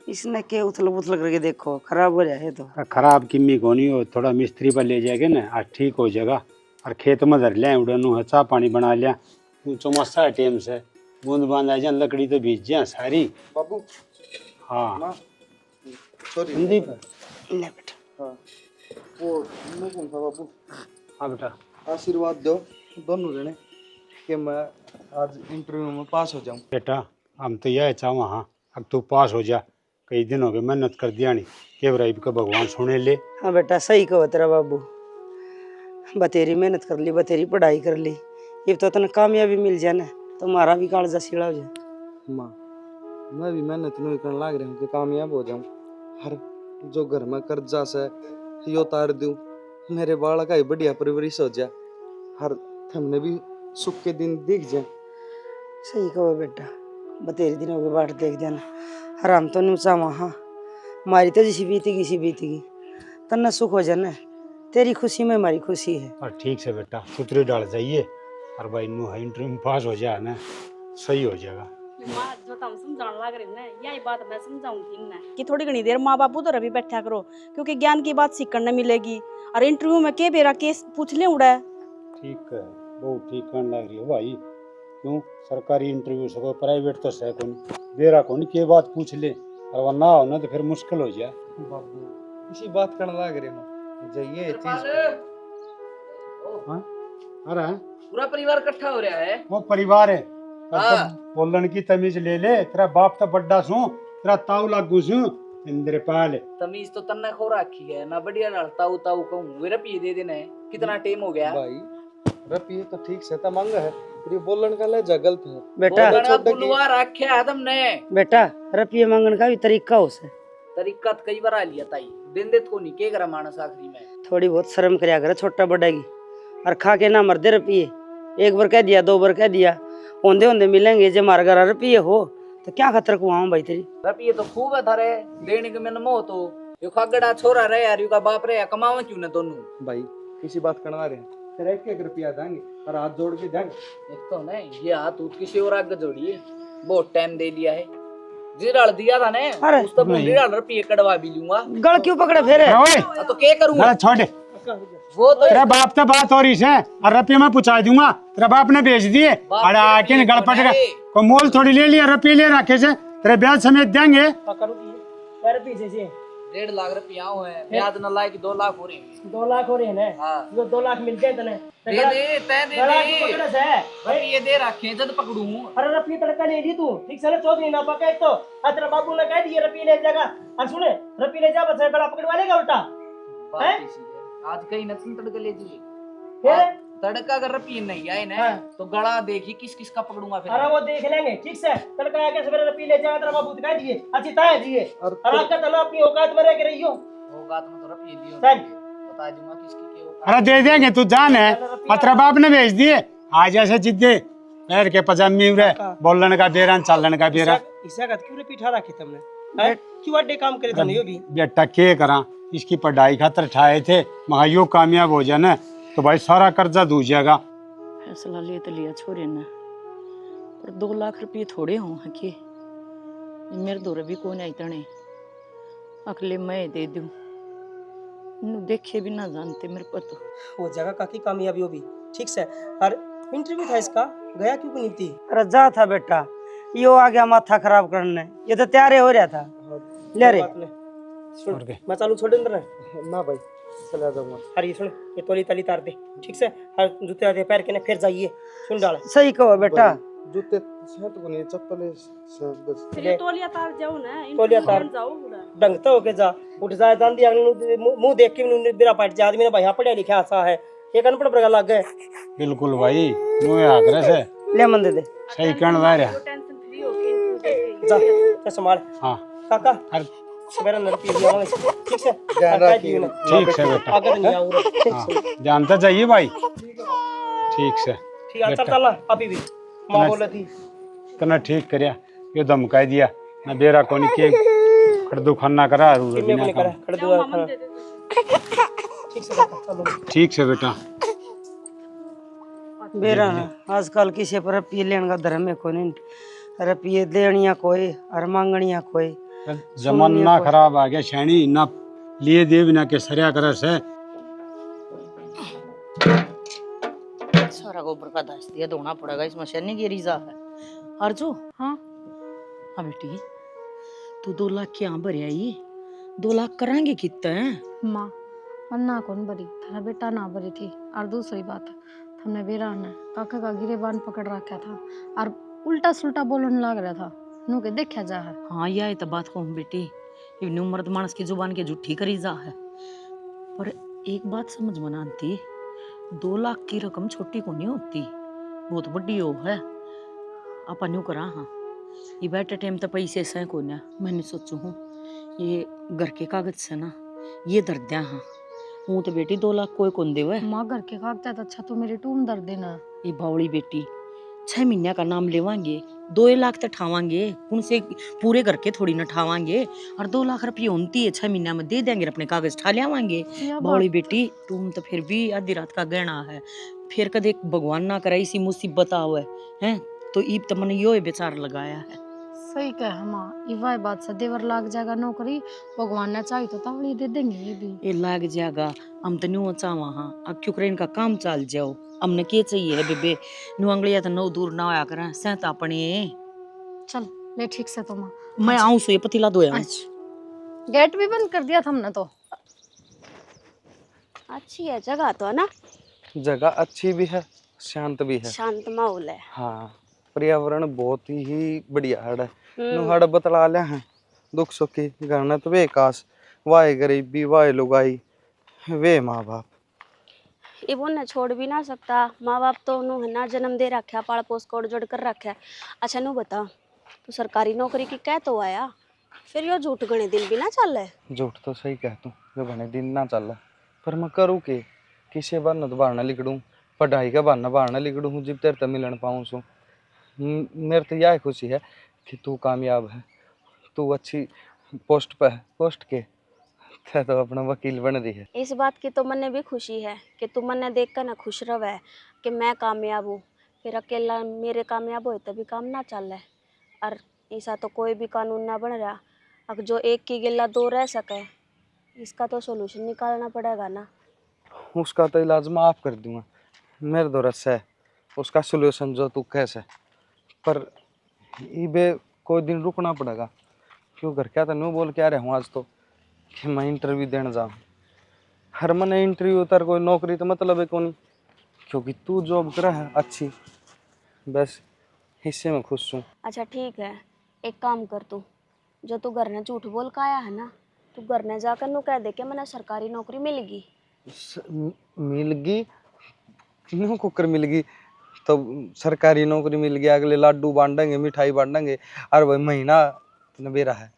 इसने के उथल पुथल करके देखो, खराब हो जाए तो। खराब किम्मी को नहीं हो, थोड़ा मिस्त्री पर ले जाएगा ना आज ठीक हो जाएगा। और खेत में धर लिया उड़नू चाह पानी बना लिया, चौमासा है टाइम से बूंद बांध आ जाए, लकड़ी तो बीज जाए सारी। बाबू हाँ सॉरी संदीप। ले बेटा। हाँ वो मैं कौन था बाबू, हाँ बेटा। आशीर्वाद दो दोनों जने कि मैं आज इंटरव्यू में पास हो जाऊं। बेटा हम तो यह चाहो हाँ, अब तू पास हो जा, कई दिन हो गए मेहनत कर दिया नहीं, के बराइब का भगवान सुने ले। हाँ बेटा सही कहो तेरा बाबू, बतेरी मेहनत कर ली, बतेरी पढ़ाई कर ली, ये तो तने कामयाबी मिल जाए ना तो हमारा भी कालजा सीढ़ा हो जाए। माँ मैं भी मेहनत नहीं करने लग रहा हूँ कि कामयाब हो जाऊं। हर जो घर में कर्जा से यो उतार दूं, मेरे बालक का बढ़िया परवरिश हो जाए, हर हमने भी सुख के दिन दिख जाए। सही कहो बेटा, बतेरी दिनों के बाद देख जाना, हराम तो नुचा वहाँ मारी तो जिसी बीतेगी तन्ना सुख हो जाना, तेरी खुशी में हमारी खुशी है। और ठीक से बेटा सुतरी डाल जाइए, और भाई नु इंटरव्यू में पास हो जाए ना सही हो जाएगा। माँ जो तुम समझाने लग रही हो ना, यही बात मैं समझाऊंगी ना कि थोड़ी घनी देर माँ बाप उधर भी बैठा करो, क्योंकि ज्ञान की बात सीखने मिलेगी। और इंटरव्यू में के बेरा केस पूछ ले उड़ा है। ठीक है बहुत ठीक कहने लग रही हो भाई, क्यों सरकारी इंटरव्यू से प्राइवेट तो सह कौन बेरा कौन के बात पूछ ले, और वह ना हो ना तो फिर मुश्किल हो जाए। बाबू इसी बात करने लग रहे हो जाइए चीज। हाँ अरे पूरा परिवार इकट्ठा हो रहा है। वो परिवार है, हाँ। बोलन की तमीज ले ले, तेरा बाप तो बड्डा सू, तेरा ताऊ लागू सू इंद्रपाल। तमीज तो तन्ना खो रखी है ना, बढ़िया लड़ता ताऊ कहूँ वे रुपये दे देना है, कितना टाइम हो गया भाई रुपये तो ठीक से तो मांगा है, फिर ये बोलन का लहजा गलत है। बेटा बोलना बुलवा रखा है तुमने। बेटा रुपये मांगने का भी तरीका हो से, तरीका तो कई बार आ लिया ताई, दिन देत को नहीं के करा मानस आखिरी में। थोड़ी बहुत शर्म करया करे छोटा बड़ा की, और खा के ना मर दे रुपये, एक बार कह दिया दो बार कह दिया, ओंदे ओंदे मिलेंगे, जब मार घर रुपये हो तो क्या खतर को भाई तेरी। रुपये तो खूब है थारे देने के मन मोह, तो यो खागड़ा छोरा रहे यार, यू का बाप रहे कमावा क्यों ना दोनों। भाई किसी बात करना रहे फिर एक रुपया देंगे और हाथ जोड़ के देंगे। एक तो नहीं ये हाथ उठ किसी और आगे जोड़िए, बहुत टाइम दे लिया है, जिराल दिया था ने अरे उस तक जिराल रुपये कड़वा भी लूंगा। गल क्यों पकड़े फेरे? तो क्या करूंगा, छोड़ वो तो तेरा बाप तो बात हो रही है, और रुपये मैं पूछा दूंगा, तेरा बाप ने भेज दिए, अरे आके गड़पट का कोई मोल थोड़ी ले लिया, रुपये ले रखे से तेरे ब्याज समेत देंगे। 1.5 लाख रुपया हुए हैं, ब्याज न लाए कि 2 लाख हो रहे हैं। 2 लाख हो रहे हैं ना, हाँ। जो 2 लाख मिलते हैं तने दे दे तै दे दे रुपये दे रखे जब पकड़ू। अरे रुपये तड़का ले दी तू, ठीक से ना चौधरी ना पकड़ तो तेरा बाबू ने कह दिया रुपये ले जाएगा, और सुने रुपये ले जा बस गला पकड़वा लेगा उल्टा। बात इसी है, आज कहीं न तड़का ले जी फिर तड़का अगर रुपये नहीं आए ना तो गला देखी किस किस का पकड़ूंगा फिर। अरे वो देख लेंगे, ठीक से तड़का आके सवेरे रुपये ले जाएगा तेरा बाबू तो कह दिए अच्छी ताए दिए, और आपका तना अपनी औकात में रह के रहियो। औकात में तो रुपये दियो, चल। बता दूंगा किसकी क्या औकात। अरे दे देंगे तू जान है, और तेरा बाप ने भेज दिए, आज ऐसे जिद्दे पैर के पजामी उड़े, बोलन का बेरा चालन का बेरा। इसका क्यों पिठा रखी तुमने, क्यों अड्डे काम करे तुमने? यो भी बेटा के करा, इसकी पढ़ाई खातर ठाए थे, महा यो कामयाब हो जाए ना तो भाई सारा कर्जा दूर जाएगा। फैसला ले तो लिया छोरे ने, पर 2 लाख रुपये थोड़े हों के, मेरे दौरे भी कौन आई तने, अगले मैं दे दूं, देखे भी ना जानते मेरे को तो। वो जगह काकी कामयाबी हो भी ठीक से, और इंटरव्यू था इसका, गया क्यों नहीं थी? अरे जा था बेटा, यो आ गया माथा खराब करने, ये तो तैयार हो रहा था। ले रे मैं चालू छोड़ दे ना भाई चला जाऊंगा। अरे सुन, ये तोली तली तार दे ठीक से, हर जूते आधे पैर के ना फिर जाइए, सुन डाल। सही कहो बेटा, जूते सेट को नहीं, चप्पल से बस फिर तौलिया तार जाओ ना, तौलिया तार जाओ पूरा ढंग तो होके जा, उठ जाए जान दिया मुंह देख के बिना पाट जा, आदमी ने भाई पढ़िया लिखा आसा है, एक अनपढ़ पर लग गए। बिल्कुल भाई मुंह आगरे से ले मन दे दे, सही कहने ला रहा। टेंशन फ्री होके जा जा संभाल। हां काका मेरा नरपी दिया ठीक से, ध्यान रखिए। ठीक से बेटा, अगर नहीं आऊं हाँ, जानता चाहिए भाई, ठीक से ठीक है। चल चल अभी भी मां बोल रही थी तना ठीक करया, यो धमका दिया ना बेरा कोनी के खड़दू खाना करा रू नहीं करा खड़ दो ठीक से चलो ठीक से बेटा। बेरा आजकल किसी पर रुपये लेने का धर्म है कोई नहीं, रुपये देनिया कोई और मांगनिया कोई, जमाना खराब आ गया शैनी ना लिए दे बिना के सरया करस है। सारा गोबर का दस दिया धोना पड़ेगा, इसमें शनि की रीजा है। अर्जू हाँ हाँ बेटी, तू 2 लाख क्या भर आई? 2 लाख करांगे कितने? माँ, अन्ना कौन भरी, थारा बेटा ना भरी थी। और दूसरी बात, हमने वीरान ने काका का गिरेबान पकड़ रखा था और उल्टा सुल्टा बोलने लग रहा था। नु के देखा जा है। हाँ यह तो बात कहूँ बेटी, इवनी मर्द मानस की जुबान के झूठी करी जा है। पर एक बात समझ में ना आती, 2 लाख की रकम छोटी को नहीं होती, बहुत बड़ी हो है। अपन यूं करा हाँ, ये बैठे टाइम तो पैसे से को ना, मैंने सोचू हूँ ये घर के कागज से ना ये दर दिया हाँ। हूँ तो बेटी 2 लाख कोई कौन देवे। माँ घर के कागजात अच्छा तो मेरी टूम दर देना। ये बावड़ी बेटी 6 महीने का नाम लेवांगे, 2 लाख तो ठावांगे, उनसे पूरे करके थोड़ी ना ठावांगे। और 2 लाख रुपये होती है 6 महीने में दे देंगे, अपने कागज ठा लियावांगे। बावड़ी बेटी तुम तो फिर भी आधी रात का गहना है, फिर कदे भगवान ना करे इसी मुसीबत आवे हैं तो ईब तो मैंने यो बेचार लगाया है। सही कह माँ, इवाय बात से देवर लाग जाएगा नौकरी, भगवान ने चाही तो तावड़ी दे देंगे। ये भी ये लाग जाएगा, हम तो न्यू चावा हाँ, अब क्यों करे इनका काम चल जाओ। हमने के चाहिए है बेबे, न्यू अंगलिया तो 9 दूर ना आया करें सहत अपने। चल ले ठीक से तो माँ, मैं आऊं सो ये पतीला धोया। गेट भी बंद कर दिया था हमने तो। अच्छी है जगह तो, है ना? जगह अच्छी भी है, शांत भी है। शांत माहौल है। हाँ, पर्यावरण बहुत ही बढ़िया है। नु हम्म, हड़ बतला ले हैं दुख सुख की गणत वे कास, वाहे गरीबी वाहे लुगाई वे माँ बाप। ये बोलना छोड़ भी ना सकता, माँ बाप तो नु है ना जन्म दे रखा, पाल पोस कोड़ जोड़ कर रखा। अच्छा नु बता, तू सरकारी नौकरी की कह तो आया, फिर यो झूठ गणे दिन भी ना चल है। झूठ तो सही कह तू, जो बने दिन ना चल, पर मैं करूँ के किसे बहाना तो बहाना लिखड़ूँ, पढ़ाई का बहाना बहाना लिखड़ूँ जब तेरे तो मिलन पाऊँ सो। मेरे तो यह खुशी है कि तू कामयाब है, तू अच्छी पोस्ट पे है, पोस्ट के तो अपना वकील बन रही है। इस बात की तो मन्ने भी खुशी है कि तू मन्ने देख कर ना खुश रहे कि मैं कामयाब हूँ। फिर अकेला मेरे कामयाब हो तभी काम ना चल है। और ऐसा तो कोई भी कानून ना बन रहा, अब जो एक की गिल्ला 2 रह सके, इसका तो सोल्यूशन निकालना पड़ेगा ना। उसका तो इलाज मैं आप कर दूंगा, मेरे दो रस है उसका सोल्यूशन जो तू कैसे, पर इबे कोई दिन रुकना पड़ेगा। क्यों घर क्या था न्यू बोल के आ रहा हूँ आज तो कि मैं इंटरव्यू देने जाऊँ। हर मैंने इंटरव्यू उतर कोई नौकरी तो मतलब है कौन, क्योंकि तू जॉब करा है अच्छी, बस हिस्से में खुश हूँ। अच्छा ठीक है, एक काम कर तू, जो तू घर ने झूठ बोल के आया है ना, तू घर ने जाकर नु कह दे कि मैंने सरकारी नौकरी मिलेगी। मिलगी क्यों कुकर मिलगी तो सरकारी नौकरी मिल गया, अगले लाडू बांटेंगे मिठाई बांटेंगे और वही महीना मेरा है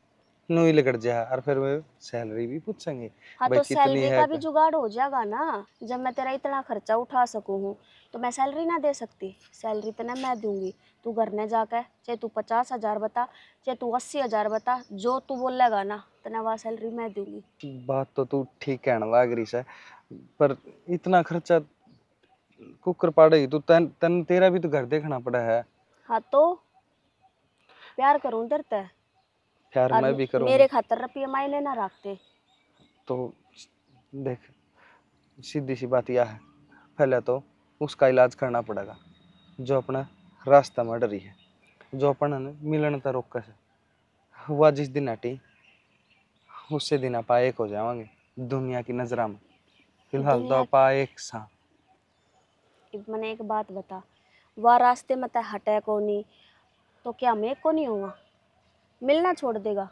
नू ही लगड़ जाए और फिर वो सैलरी भी पूछेंगे। हाँ भाई तो कितनी सैलरी है का भी जुगाड़ हो जाएगा ना। जब मैं तेरा इतना खर्चा उठा सकूँ हूँ तो मैं सैलरी ना दे सकती? सैलरी तो ना मैं दूंगी, तू घर ने जाकर चाहे तू 50,000 बता चाहे तू 80,000 बता, जो तू बोलेगा ना तना वह सैलरी मैं दूंगी। बात तो तू ठीक कहने लग रही है, पर इतना खर्चा कुकर पाड़ेगी तू, तन तेरा भी तो घर देखना पड़ा है। हाँ तो प्यार करूँ तेरे ते, प्यार और मैं भी करूँ मेरे खातर रुपये मायने ना रखते। तो देख सीधी सी बात यह है, पहले तो उसका इलाज करना पड़ेगा जो अपना रास्ता में डरी है, जो अपन मिलन तो रोक से हुआ जिस दिन हटी उससे दिन आप एक हो जाएंगे दुनिया की नजरा में। फिलहाल तो दुनिया- आप एक सा। मैंने एक बात बता, वह रास्ते में तय हटे को नहीं तो क्या मैं को नहीं हुआ, मिलना छोड़ देगा,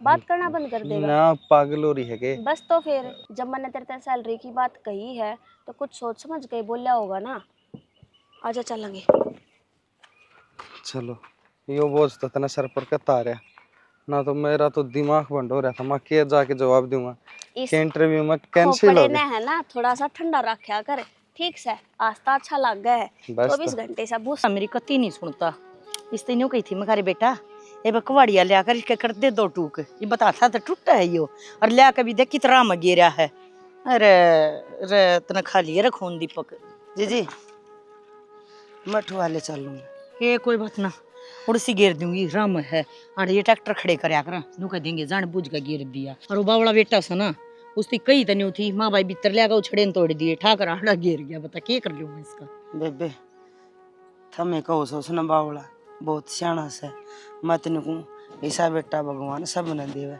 बात करना बंद कर देगा? ना पागल हो रही है के? बस तो फिर जब मैंने तेरे सैलरी की बात कही है तो कुछ सोच समझ के बोला होगा ना। आजा चलेंगे। चलो यो बोझ तो तना सर पर कता आ रहा ना, तो मेरा तो दिमाग बंद हो रहा था, मैं क्या जाके जवाब दूंगा इस कि इंटरव्यू में कैंसिल खोपड़े हो ने गया। है ना थोड़ा सा ठंडा रखा कर, ठीक से आस्था अच्छा लग गया है। बस 24 तो। घंटे से भूसा मेरी कत्ती नहीं सुनता, इससे न्यू कही थी मैं बेटा ये बकवाड़िया लिया कर इसके कर दे 2 टूक, ये बताता तो टूटा है यो, और लिया कभी देख कितना में गिरा है। अरे रे तना खा लिए रखून दीपक जी जी मठू वाले चलूंगा। ये कोई बात ना, उड़सी घेर दूंगी राम है और ये ट्रैक्टर खड़े करया कर नु कह देंगे जान बुझ का घेर दिया और वो बावड़ा बेटा सा ना उसकी कई तन्यू थी माँ भाई भीतर लिया गया छड़े तोड़ दिए ठाकर आड़ा घेर गया बता क्या कर लूँ मैं इसका बेबे थमे कहो सो सुन बावला बहुत सियाना से मैं तेन कहूँ ऐसा बेटा भगवान सब न देवे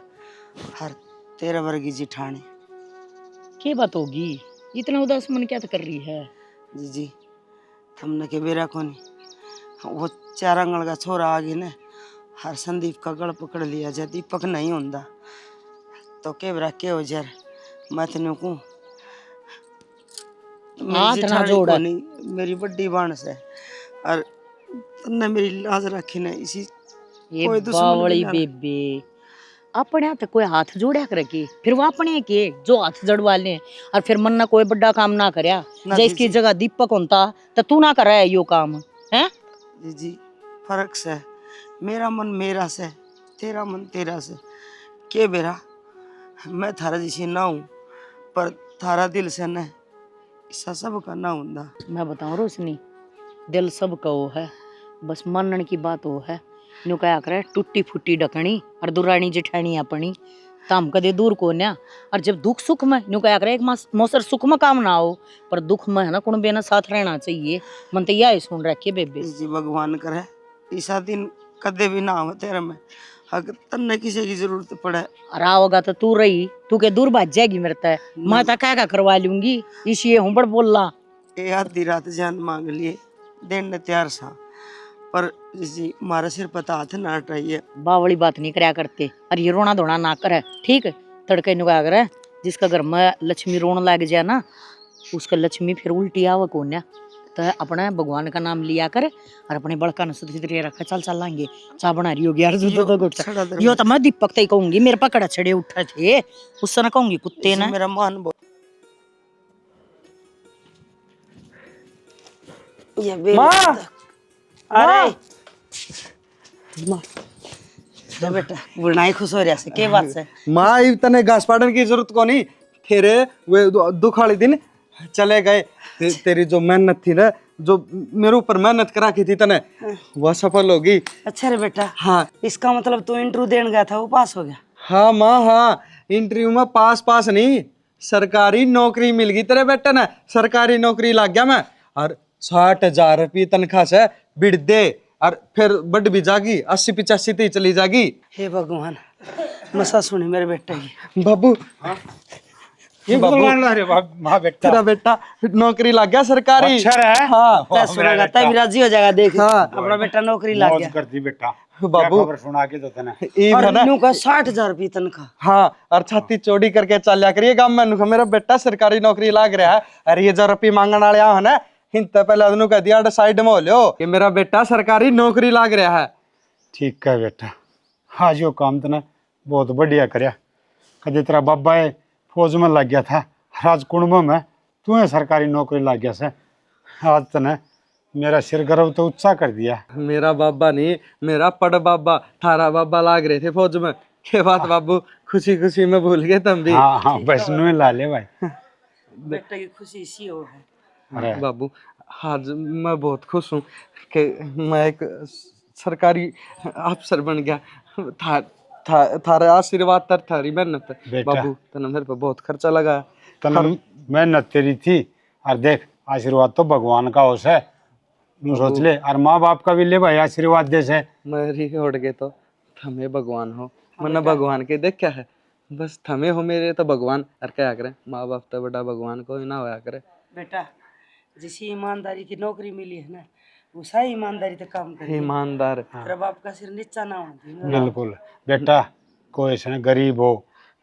हर तेरे वर्गी जिठानी क्या बात होगी इतना उदास मन क्या कर रही है जी तुमने के बेरा कोनी वो चार आंगल का छोरा आ गया ना हर संदीप का गड़ पकड़ लिया जा दीपक नहीं होता तो के बेरा के हो जार मैं तेन कहूँ हाथ ना जोड़ा मेरी बड़ी बाण से और तुमने मेरी लाज रखी ना इसी ये कोई दुश्मन बावली भी ना बेबे अपने हाथ कोई हाथ जोड़ा कर के फिर वो अपने के जो हाथ जड़वा ले और फिर मन ना कोई बड़ा काम ना करया ना जै इसकी जी। जगह दीपक होता तो तू ना कर रहा है यो काम है जी फर्क से मेरा मन मेरा से तेरा मन तेरा से के बेरा मैं थारा जैसी ना हूँ पर थारा दिल से न ऐसा सब का ना होता मैं बताऊं रोशनी दिल सब का वो है बस मानने की बात वो है नु क्या करे टूटी फूटी डकनी और दुरानी जेठानी अपनी ताम कदे दूर को न्या और जब दुख सुख में नु क्या करे एक मौसर सुख में काम ना हो पर दुख में है ना कुण बेना साथ रहना चाहिए मन तो यही सुन रखे बेबे जी भगवान करे ऐसा दिन कदे भी ना हो तेरे में अगर तन्ने किसी की जरूरत पड़े और आओगा तो तू रही तू के दूर भाज जाएगी मेरे तय मैं तो क्या करवा लूंगी इसी हूँ बड़ बोलना ये आधी रात जान मांग लिए देने तैयार सा पर जी मारा सिर पता हाथ ना हटाइए बावली बात नहीं करया करते और ये रोना धोना ना करे ठीक है तड़के नुका करे जिसका घर में लक्ष्मी रोन लग जाए ना उसका लक्ष्मी फिर उल्टी आवा कौन तो अपने भगवान का नाम लिया कर और अपने बड़का न सुधरी रखा चल चल लाएंगे चाह बना रही होगी यार यो तो मैं दीपक तय कहूंगी मेरे पकड़ा छड़े उठे थे उससे ना कहूंगी कुत्ते ना मेरा मान ये माँ! अरे माँ बेटा बुढ़ाई खुश हो रहा से के बात से माँ तने घास पाटन की जरूरत को नहीं तेरे वे दुख वाले दिन चले गए तेरी जो मेहनत थी ना जो मेरे ऊपर मेहनत करा की थी तने वह सफल होगी अच्छा रे बेटा हाँ इसका मतलब तू इंटरव्यू देने गया था वो पास हो गया हाँ माँ हाँ इंटरव्यू में पास नहीं सरकारी नौकरी मिल गई तेरे बेटे ने सरकारी नौकरी लग गया मैं और 60,000 रुपये तनख्वाह से बिड़ दे और फिर बढ़ भी जागी 80-85 तक चली जागी हे भगवान मसा सुनी मेरे बेटे की बाबू ये माँ बेटा तेरा बेटा नौकरी लग गया सरकारी अच्छा रहा हाँ मैं सुनेगा तब राजी हो जाएगा देख हाँ। अपना बेटा नौकरी लग मौज गया करती बेटा बाबू। क्या खबर सुना के तो तने ई और है ना न्यू का 60,000 रुपये तनख्वाह हाँ और छाती चौड़ी करके चलिया करिए गाँव में नुका मेरा बेटा सरकारी नौकरी लग रहा है अरे ये जो रुपये मांगने वाले है ना हिंता पहले अदनू कह दिया साइड में हो लो कि मेरा बेटा सरकारी नौकरी लग रहा है ठीक है बेटा हाँ जो काम तने बहुत बढ़िया करया कदे तेरा बाबा है फौज में लग गया था राज कुंभ में तू है सरकारी नौकरी लग गया से आज तने मेरा सिर गर्व तो ऊंचा कर दिया मेरा बाबा नहीं मेरा पड़ बाबा थारा बाबा लाग रहे थे फौज में के बात बाबू खुशी खुशी में भूल गए तुम भी हाँ हाँ वैष्णो ही ला ले भाई बेटे की खुशी इसी हो है अरे बाबू आज मैं बहुत खुश हूँ कि मैं एक सरकारी अफसर बन गया थारे आशीर्वाद तर थारी मेहनत बेटा। बाबू तने मेरे पे बहुत खर्चा लगा तने मेहनत तेरी थी और देख आशीर्वाद तो भगवान का हो से तू सोच ले और माँ बाप का भी ले भाई आशीर्वाद दे से मेरी उड़ गए तो थमे भगवान हो मन भगवान के देख क्या है बस थमे हो मेरे तो भगवान और क्या करे माँ बाप तो बड़ा भगवान को ही ना होया करे बेटा जिस ईमानदारी की नौकरी मिली है ना वो सही ईमानदारी से काम करे ईमानदार तेरा बाप का सिर नीचा ना हो बिल्कुल बेटा कोई ऐसा गरीब हो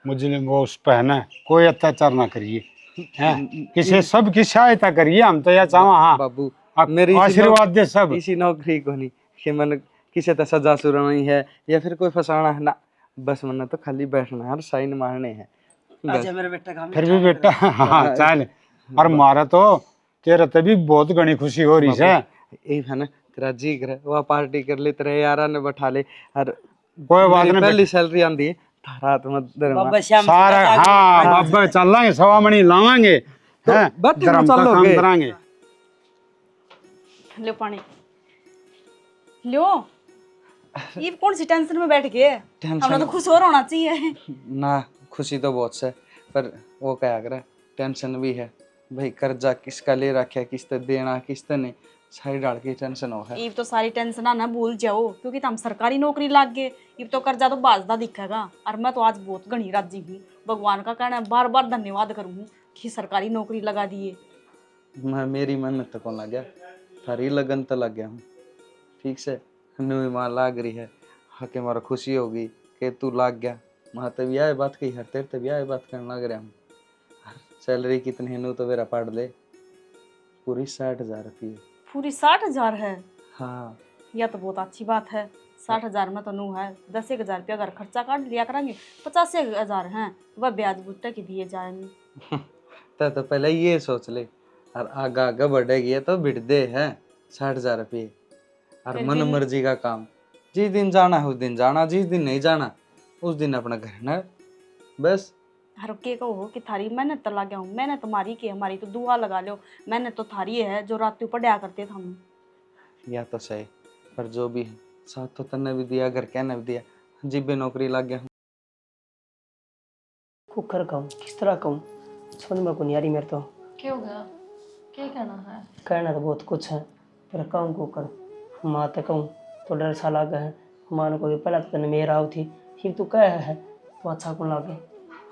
मुस्लिम हो उस पर है ना कोई अत्याचार ना करिए हैं किसी सब की सहायता करिए हम तो यह चाहो हाँ बाबू आप मेरी इसी आशीर्वाद दे सब इसी नौकरी को नहीं कि मन किसी तरह सजा सुनानी है या फिर कोई फंसाना है ना बस मन तो खाली बैठना है और साइन मारने हैं अच्छा मेरे बेटा का फिर भी बेटा हाँ चल और मारा तो तेरा तभी बहुत घनी खुशी हो रही है यही है ना तेरा जी करे वह पार्टी कर ले तेरे यारा ने बैठा ले और कोई बात मेरी नहीं पहली सैलरी आंदी है रात में दरमा बाबा श्याम सारा हाँ बाबा चल लाएंगे सवा मणि लावांगे हैं बैठे धर्म का चल काम लोगे। कराएंगे लो पानी लो ये कौन सी टेंशन में बैठ गए? हमें टेंशन तो खुश और होना चाहिए। ना, खुशी तो बहुत से, पर वो क्या करे, टेंशन भी है भाई। कर्जा किसका ले रखा है, किस्त देना किस्त नहीं, सारी डाल की टेंशन हो है। ये तो सारी टेंशन ना भूल जाओ, क्योंकि तुम सरकारी नौकरी लाग गए। ये तो कर्जा तो बाजदा दिखेगा। और मैं तो आज बहुत घनी राजी हूँ। भगवान का कहना बार बार धन्यवाद करूँ कि सरकारी नौकरी लगा दिए। मैं मेरी मेहनत तो कौन लग गया, थारी लगन तो लग गया हूँ। ठीक से नुई माँ लाग रही है, हके मारा खुशी होगी कि तू लाग गया। माँ तब यह बात कही, हर तेर तब यह बात करने लग रहा हूँ। सैलरी कितनी है नू तो मेरा पढ़ ले, पूरी 60,000 रुपये। पूरी 60,000 है? हाँ, यह तो बहुत अच्छी बात है। 60,000 में तो नू है 10,000 रुपया घर खर्चा काट लिया करेंगे। 85,000 हैं वह ब्याज बुट्टे की दिए जाएंगे। तो पहले ये सोच ले, और आगा आगा बढ़ेगी तो बिट दे है 60,000 रुपये। और फिर मन भी- मर्जी का काम, जिस दिन जाना है उस दिन जाना, जिस दिन नहीं जाना उस दिन अपना घर ना, बस। हर के कहो कि थारी मेहनत तो लगा हूँ, मेहनत तुम्हारी की हमारी तो दुआ लगा लो। मेहनत तो थारी है जो रात ऊपर डया करते थे हम। या तो सही, पर जो भी है साथ तो तन्ने भी दिया, घर कहने भी दिया, जिब्बे नौकरी लग गया हूँ। कुकर कहूँ किस तरह कहूँ, समझ में को नहीं आ रही मेरे तो। क्या हो गया? क्या कहना है? कहना तो बहुत कुछ है, पर कहूँ कुकर। माँ तो कहूँ तो डर सा लगा है। माँ ने को पहले तो तने मेरा आओ थी, फिर तू कह है तो अच्छा कौन लागे।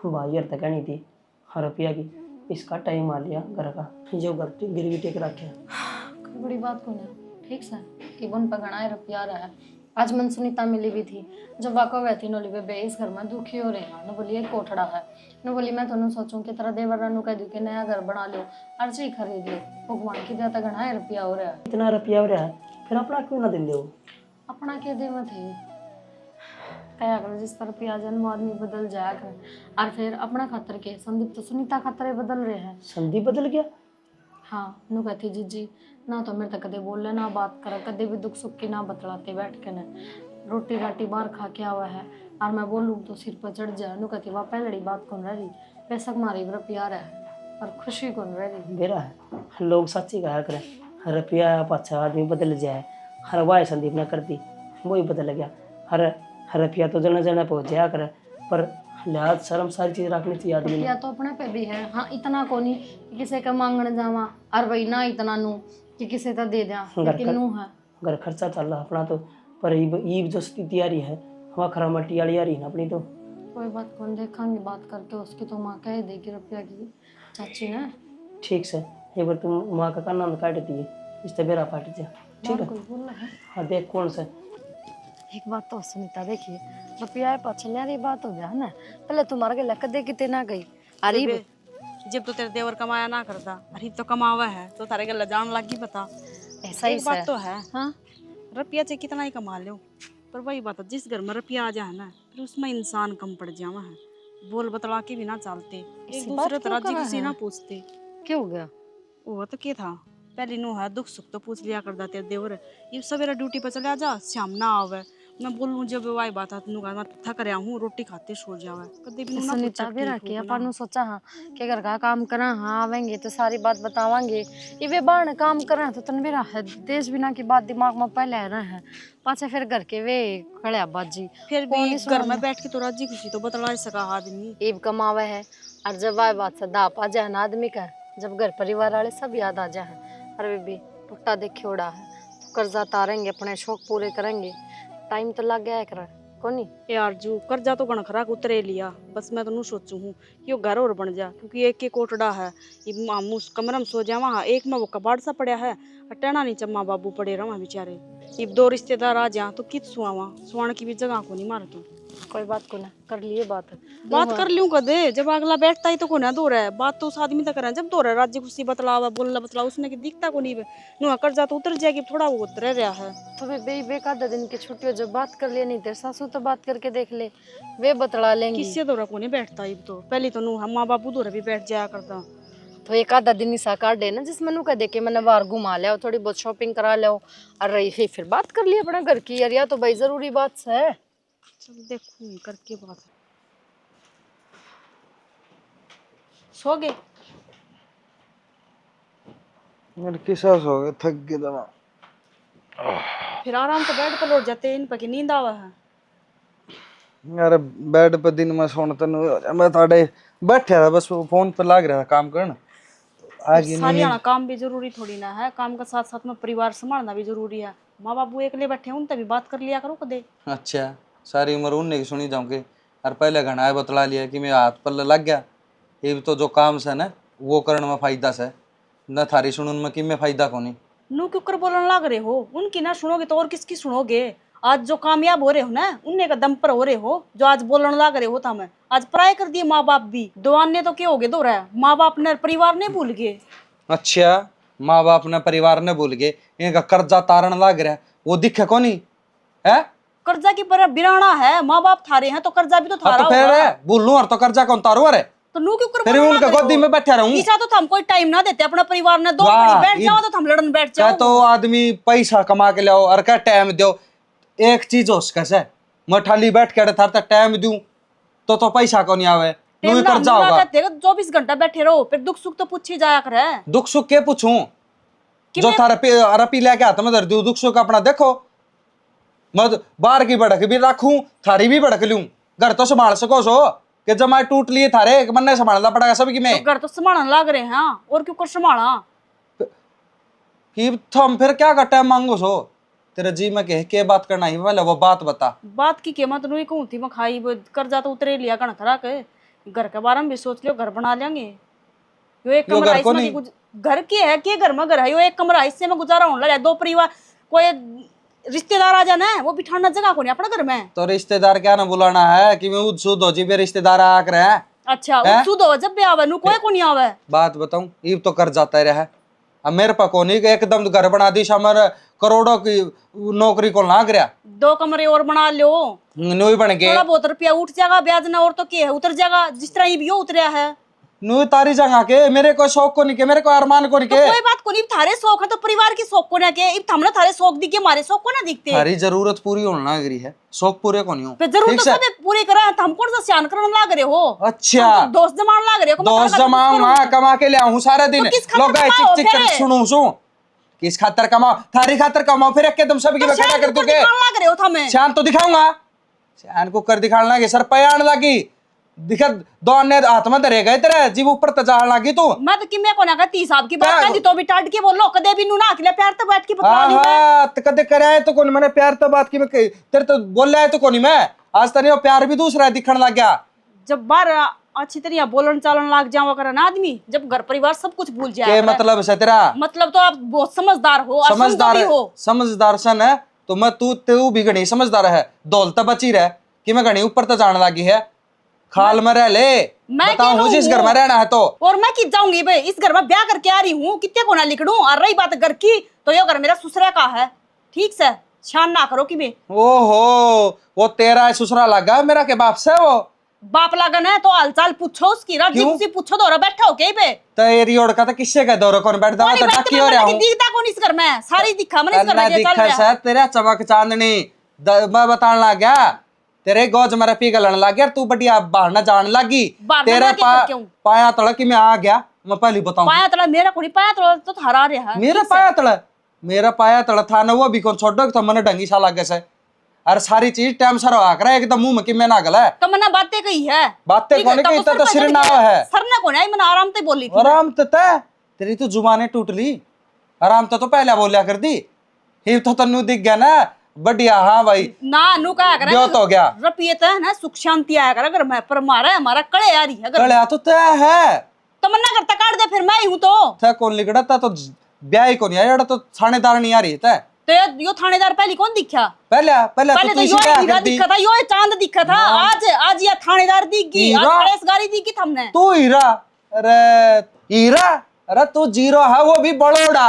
भाई यार तो कहनी थी हर रुपया की, इसका टाइम आ लिया घर का, जो घर गिरवी टेक रखे। कोई बड़ी बात को नहीं, ठीक से इवन पगड़ाए रुपया रहा है। आज मन सुनीता मिली भी थी, जब वाको वैथी नोली बे इस घर में दुखी हो रहे हैं। न बोली एक कोठड़ा है, न बोली मैं तुम्हें सोचूं कि तेरा देवर रानू कह दूं कि नया घर बना लो, अर्जी खरीद लो। भगवान की दया तक घना रुपया हो रहा है। इतना रुपया हो रहा है, फिर अपना क्यों ना दिल दे। अपना के दे मत ही कया कर, जिस पर रुपया जन्म आदमी बदल जाया कर। और फिर अपना खातर के संदीप तो सुनीता खातर बदल रहे हैं। संदीप बदल गया? हाँ, नू कहती जीजी ना तो मेरे तक कदे बोले ना बात करे, कदे भी दुख सुख की ना बतलाते बैठ के न। रोटी राटी बाहर खा के आवा है, और मैं बोलूँ तो सिर पर चढ़ जाए। नू कहती वाह पहली बात कौन रही, पैसा मारी रुपया रहा है पर खुशी कौन रही। बेरा है, लोग सच्ची कहा करें रुपया पाछा आदमी बदल जाए। हर वाह संदीप ने कर दी, वही बदल गया। हर रुपया तो जने जने पहुँच जाया करे, पर लिहाज शर्म सारी चीज रखनी चाहिए आदमी रुपया ने। तो अपने पे भी है। हाँ, इतना को नहीं कि किसी का मांगने जावा, और वही ना इतना नू कि किसी का दे दिया, लेकिन नू है घर खर्चा चल रहा अपना तो। पर ईब जो स्थिति आ रही है वहाँ खरा मट्टी वाली आ रही है ना अपनी तो। कोई बात कौन देखेंगे बात करके, उसकी तो माँ कह देगी रुपया की चाची ने। ठीक से एक बार तुम माँ का नाम काट दिए, इस बेरा पाट जा। ठीक है? कोई बोल रहा है। हाँ देख कौन से। एक बात तो सुनीता देखिए, रुपया पछले रही बात हो गया ना, पहले तुम्हारे के लक दे कितने ना गई। अरे जब तो तेरे देवर कमाया ना करता, अरे तो कमावा है तो तारे गल जान लगी पता। ऐसा ही एक बात तो है, हाँ, रुपया चाहे कितना ही कमा लो, पर वही बात है जिस घर में रुपया आ जाए ना फिर उसमें इंसान कम पड़ जावा है। बोल बतला के भी ना चलते, एक दूसरे तरह जी किसी ना पूछते। क्या हो गया? वो तो क्या था, पहले नो है दुख सुख तो पूछ लिया करता तेरे देवर। ये सवेरा ड्यूटी पर चले जा, शाम ना आवे। मैं बोलूं जब वाई बात है तनु मैं थक रहा हूँ रोटी खाते सो जावे, कदे भी ना सुनीता भी पूछा रखी अपन सोचा हाँ कि घर का काम करा, हाँ आवेंगे तो सारी बात बतावांगे। ये वे बाण काम करा तो तन मेरा है देश बिना की बात दिमाग में पहले आ रहा है, पाछे फिर घर के वे खड़े बाजी। फिर भी घर में बैठ के तो राजी खुशी तो बतला सका आदमी। ईब कमावे है, और जब वह बात से दाप आ जाए ना आदमी का, जब घर परिवार वाले सब याद आ जाए। अरे बेबी टुट्टा देखे उड़ा है तो कर्जा तारेंगे, अपने शौक पूरे करेंगे, टाइम तो लग गया है कर कोनी यार जू कर्जा तो गण खरा उतरे लिया, बस मैं तो नू सोचू हूँ कि वो घर और बन जा, क्योंकि एक एक कोटड़ा है। ये मामू कमरा में सो जावा, हाँ एक में वो कबाड़ सा पड़ा है, टना नीचे माँ बाबू पड़े रहा बेचारे। ये दो रिश्तेदार आ जा तो कित सुआवा, सुआण की भी जगह को नहीं मार के। कोई बात को ना कर लिए बात कर लूँ कदे, जब अगला बैठता ही तो को ना दो रहा है बात तो उस आदमी तक करें जब दो रहा राज्य खुशी बतलावा बोलना बतला उसने की दिखता को नहीं नु कर्जा तो उतर जाएगी, थोड़ा वो उतर रहा है। तो वे बेकादा दिन की छुट्टी हो, जब बात कर लिए नहीं तेरे सासू तो बात करके देख ले, वे बतला लेंगे। किससे दो रहा को नहीं बैठता ही तो, पहले तो नू हम माँ बापू दो भी बैठ जाया करता। तो एक आधा दिन ऐसा काट देना जिसमें नू कह दे के मैंने बाहर घुमा लिया, थोड़ी बहुत शॉपिंग करा लो, और रही फिर बात कर लिया अपना घर की। यार या तो भाई जरूरी बात है। चल देखूं करके बात। सो गए? मेरे किसा सो गए, थक गए दमा। फिर आराम से बेड पर लौट जाते इन पर की नींद आवा है। यार बेड पे दिन में सोना तो मैं ताड़े बैठे था, बस वो फोन पे लाग रहा था काम करना। आगे सारी आना काम भी जरूरी थोड़ी ना है, काम के साथ साथ में परिवार संभालना भी जरूरी है। माँ बाबू एकले बैठे हैं उनसे भी बात कर लिया करो कदे। अच्छा, सारी उम्र उनने की सुनी जाऊंगी। और पहले घना बतला लिया कि मैं हाथ पल्ले लग गया, ये भी तो जो काम से ना वो करने में फायदा से न थारी सुनने में कि में फायदा को नहीं। नू क्यों कर बोलने लग रहे हो? उनकी ना सुनोगे तो और किसकी सुनोगे? आज जो कामयाब हो रहे हो ना उनने का दम पर हो रहे हो, जो आज बोलने लग रहे हो था मैं आज पराय कर दिए माँ बाप भी। दो तो क्या हो गए, दो रहा माँ बाप ने परिवार ने भूल गए। अच्छा, माँ बाप ने परिवार ने भूल गए, इनका कर्जा तारण लग रहा है, वो दिखे को नहीं है? कर्जा की पर बिराना है, माँ बाप थारे हैं तो कर्जा भी तो थारा तो फिर होगा। बोलूं और तो कर्जा कौन तारू है? तो नू क्यों कर फिर बोलने उनके लग रहे गोदी हो? में बैठा रहूं। इसा तो हम कोई टाइम ना देते अपना परिवार ने, दो वाह, घड़ी बैठ जाओ तो हम लड़न बैठ क्या जाओ। तो आदमी पैसा कमा के लाओ और क्या टाइम दो। एक चीज हो कैसे मैं ठाली बैठ के थार तक टाइम दूं तो पैसा को नहीं आवे, नू कर्जा होगा। 24 घंटा बैठे रहो, फिर दुख सुख तो पूछी जाया करे। दुख सुख के पूछूं? जो थारा रपी लेके हाथ में धर दूं, दुख सुख अपना देखो। मत बाहर की भड़क भी रखूं, थारी भी भड़क लूं, घर तो संभाल सको सो कि जब मैं टूट लिए थारे मन ने संभालना पड़ेगा सबकी में। तो घर तो संभालने लग रहे हैं और क्यों कर संभाला? कि तुम फिर क्या का टाइम मांगो सो? तेरे जी में कह के बात करना ही पहले वो बात बता। बात की कीमत नहीं कहूँ थी मैं खाई वो कर्जा तो उतरे लिया कण खरा के। घर के बारे में भी सोच लियो, घर बना लेंगे। यो एक यो कमरा घर को इसमें नहीं। घर के है के घर में घर है, यो एक कमरा इससे में गुजारा होने लगा। दो परिवार कोई रिश्तेदार आ जाना है वो बिठाना जगह को नहीं अपना घर में। तो रिश्तेदार क्या ना बुलाना है कि मैं उद सुद हो जी पे रिश्तेदार आ कर है। अच्छा हैं? सुध हो जब भी आवे नु कोई को नहीं आवे। बात बताऊं, ये तो कर जाता ही रहा। अब मेरे पा को नहीं कि एकदम घर बना दी शामर करोड़ों की नौकरी को लाग रहा। 2 कमरे और बना लो, नुई बन गए, थोड़ा बहुत रुपया उठ जाएगा, ब्याज ना और तो क्या है उतर जाएगा। जिस तरह ये भी यो उतरिया है। नुई तारी जगह के मेरे को शौक को नहीं के, मेरे को अरमान को नहीं तो के। कोई बात को नहीं, थारे शौक है तो परिवार की शौक को ना के। इब हमने थारे शौक दिखे, हमारे शौक को ना दिखते। सारी जरूरत पूरी होने लग रही है, शौक पूरे को नहीं हो। पे जरूर ठीक तो से? सब पूरी करा, हम कौन सा सियान करने लाग रहे हो? अच्छा, हम तो दोस्त जमान लाग रहे हो। दोस्त जमाऊंगा, कमा के ले आऊं सारे दिन। तो किस खातिर लोग कमाओ चिक चिक कर फिर? सुनूं सु किस खातर कमाओ? थारी खातर कमाओ, फिर एकदम सबकी तो बकरा कर दोगे। लाग रहे हो था मैं। शान तो दिखाऊंगा, शान को कर दिखाने लगे, सर पयाण लगी दिखा दो ने हाथ में धरे गए तेरे जीव ऊपर तजाड़ लगी तू। मैं तो किमे को ना कहती हिसाब की बात क्या? कहती तो भी टाट के बोलो कदे भी नु ना अकेले प्यार तो बैठ के बता ली मैं। हाँ तो कदे कराए तो कौन मैंने प्यार तो बात की मैं तेरे तो बोल रहा है तो कौन मैं आज तक वो प्यार भी दूसरा दिखने लग गया। जब बार अच्छी तरह बोलन चालन लाग जावा करे ना आदमी, जब घर परिवार सब कुछ भूल जाए। के मतलब से तेरा? मतलब तो आप बहुत समझदार हो और समझदार हो। समझदार सन है तो मैं तू भी घनी समझदार है, दौलत बची रह कि मैं घनी ऊपर तो जाने लगी है। खाल में रह ले, मैं बताऊं मुझे इस घर में रहना है तो। और मैं किस जाऊंगी भाई, इस घर में ब्याह करके आ रही हूँ, कितने को ना लिख दूं। और रही बात घर की तो ये घर मेरा ससुरा का है, ठीक से शान ना करो कि मैं। ओहो, वो तेरा ससुरा लगा मेरा के बाप से? वो बाप लगन है तो हालचाल पूछो उसकी, राजीव से पूछो दौरा बैठा हो के पे। तेरी ओर का तो किससे का दौरा कौन बैठता है? तो टक्की हो रहा हूं। दिखता कौन इस घर में? सारी दिखा मैंने इस घर में दिखा चल रहा है। तेरा चमक चांदनी मैं बताने लग गया, तेरे गोज मेरा पिघलन लग गया, तू बढ़िया बाहर जान लगी। तेरे पाया तड़ कि मैं आ गया, मैं पहले बताऊं। पाया तड़ा मेरा कोनी, पाया तड़ा तो हरा रहा है। मेरा पाया तड़ था ना, वो भी कौन छोड़ तो मैंने ढंगी सा लगे से। अरे सारी चीज टाइम सर आकर एकदम मुंह में कि मैं ना गला तो मैंने बातें कही है, बातें कौन कही तो सिर ना है। सर ने कौन आई, मैंने आराम से बोली थी। आराम तो तेरी तो जुबानें टूट ली, आराम तो पहले बोलिया कर दी। ही तो तन्नू दिख गया ना बढ़िया। हाँ भाई ना नु कहा करे जो तो हो गया रपियत है ना, सुख शांति आया करे अगर मैं पर मारा है हमारा कड़े आ रही है अगर कड़े तो तय है तो मन्ना करता काट दे, फिर मैं ही हूं तो था कौन लिखड़ा था तो ब्याह ही को नहीं आया तो थानेदार नहीं आ रही था। तो यो थानेदार पहले कौन दिखा? पहले तो यो हीरा दिखा था, यो चांद दिखा था। आज ये थानेदार दिखी, आज कलेशगारी दिखी हमने। तू हीरा? अरे हीरा? अरे तू जीरो है, वो भी बड़ोड़ा।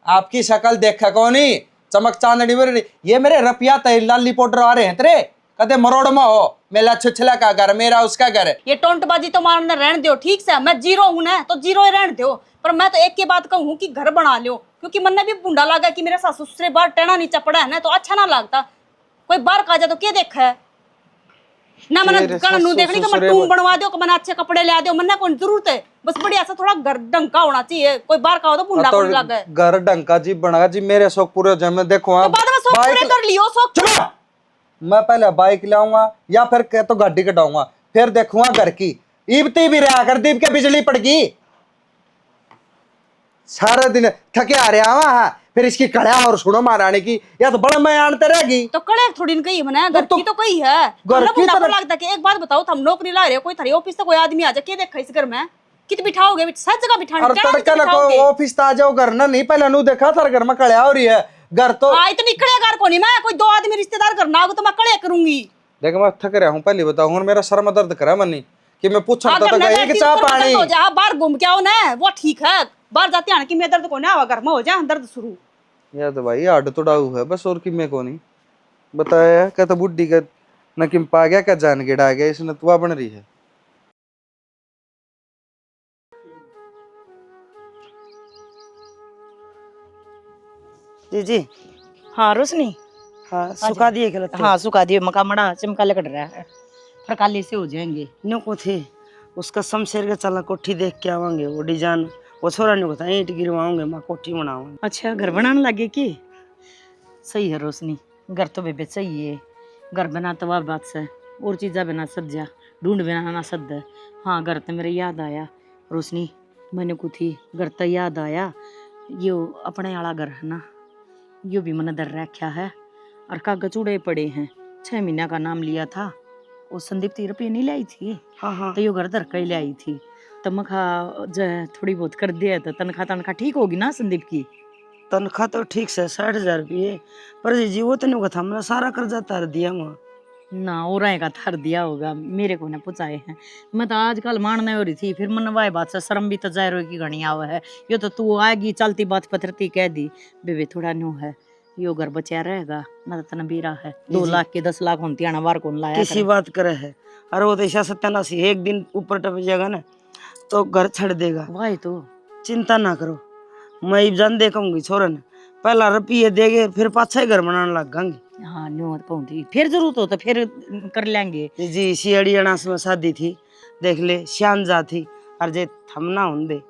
आपकी शक्ल देखा कौनी चमक चांदनी मेरे, ये मेरे रपिया तय लाली पाउडर आ रहे हैं तेरे कदे मरोड़ में हो। मेरा छुछला का घर, मेरा उसका घर। ये टोंटबाजी तो मारने रहने दो, ठीक से मैं जीरो हूं ना तो जीरो ही रहने दो। पर मैं तो एक के बात कहूँ कि घर बना लो, क्योंकि मन भी बुंडा लगा कि मेरे सासू ससुरे बाहर टेना नीचा पड़ा है ना तो अच्छा ना लगता। कोई बाहर का जा तो क्या देखा है? ना मैंने तेरे कण नु ससुर देखनी कि मैं ससुरे टूम बनवा दो कि मैंने अच्छे कपड़े ला दो, मन्ना कोई जरूरत है, बस बढ़िया सा थोड़ा घर ढंग का होना चाहिए, कोई बाहर का हो तो भुंडा कोई लग गए। घर ढंग का जी बना जी, मेरे शौक पूरे हो जाए। मैं देखो तो बाद में शौक पूरे कर लियो शौक। चलो, मैं पहले बाइक लाऊंगा या फिर कह तो गाड़ी कटाऊंगा, फिर देखूंगा घर की। ईबती भी रहा कर, दीप के बिजली पड़ गई, सारा दिन थके आ रहा वहां, फिर इसकी कड़ा और सुनो महारानी की, या तो बड़ा मैं आनते रहेगी। तो कड़े थोड़ी न कही मना, घर की तो कही है। घर की तो लगता कि एक बात बताओ, हम नौकरी ला रहे हो, कोई थारी ऑफिस से कोई आदमी आ जाए, के देखा इस घर में कित बिठाओगे, सब जगह बिठाने और तड़का ना को ऑफिस ता जाओ, घर ना नहीं, पहले नु देखा था घर में कड़ा हो रही है। घर तो इतनी कड़े घर को नहीं, मैं कोई 2 आदमी रिश्तेदार घर ना हो तो मैं कड़े करूंगी। देख मैं थक रहा हूँ, पहले बताओ, हुन मेरा सर में दर्द करा मनी कि मैं पूछा तो एक चाय पानी हो जा, बाहर घूम के आओ ना, वो ठीक है, बाहर जाते आने की मैं दर्द को ना आवा, घर में हो जाए दर्द शुरू। या तो भाई आड़ तोड़ाऊ है बस, और कि मैं को नहीं बताया क्या, तो बुढ़ी का न किम पा गया, क्या जान गिड़ा गया, इसने तुआ बन रही है। जी जी। हाँ रोशनी, हाँ सुखा दिए खिलते। हाँ सुखा दिए, मका मड़ा चमका लकड़ रहा है, फरकाले से हो जाएंगे। न्यू को थे उसका शमशेर के चला कोठी देख के आवांगे, वो डिजाइन वो छोरा नहीं होता, ईंट गिरवाऊंगे मैं कोठी बनाऊंगा। अच्छा घर बनाने लगे की? सही है रोशनी, घर तो बेबे सही है, घर बना तो वह बात से, और चीज़ा बना सज्जा, ढूंढ बनाना सद है। हाँ घर तो मेरे याद आया रोशनी, मैंने को थी घर तो याद आया, यो अपने वाला घर है ना, यो भी मैंने दर रखा है, और कागज उड़े पड़े हैं, 6 महीना का नाम लिया था, वो संदीप 30 रुपये नहीं लाई थी। हाँ हाँ तो यो घर दर कई लाई थी, तो मखा जो थोड़ी बहुत कर दिया, तो तनख्वाह ठीक होगी ना संदीप की? तनख्वाह तो ठीक से 60,000 रुपये, पर जी वो तो नहीं था, मैंने सारा कर्जा तार दिया वहाँ ना, और का थार दिया होगा, मेरे को ना पूछाए हैं। मैं तो आजकल मानने हो रही थी, फिर मन वाई बात से शर्म भी तो जाहिर की घनी आवा है, यो तो तू आएगी चलती बात पत्रती कह दी, बेबे थोड़ा न्यू है, यो घर बचा रहेगा ना, तो तना बीरा है 2 लाख के 10 लाख होती आना बार कौन लाया किसी बात करे है। अरे वो तो ऐसा सत्यानाशी, एक दिन ऊपर टप जाएगा ना तो घर छड़ देगा। वाह तो चिंता ना करो, मैं जान देखूंगी छोरन, पहला रुपये देगे फिर पाछा ही घर बनाने लग गांगे। हाँ न्यू पहुंची, फिर जरूरत हो तो फिर कर लेंगे। जी सियाड़ियाना में शादी थी, देख ले श्यान जा थी, और जे थमना होंदे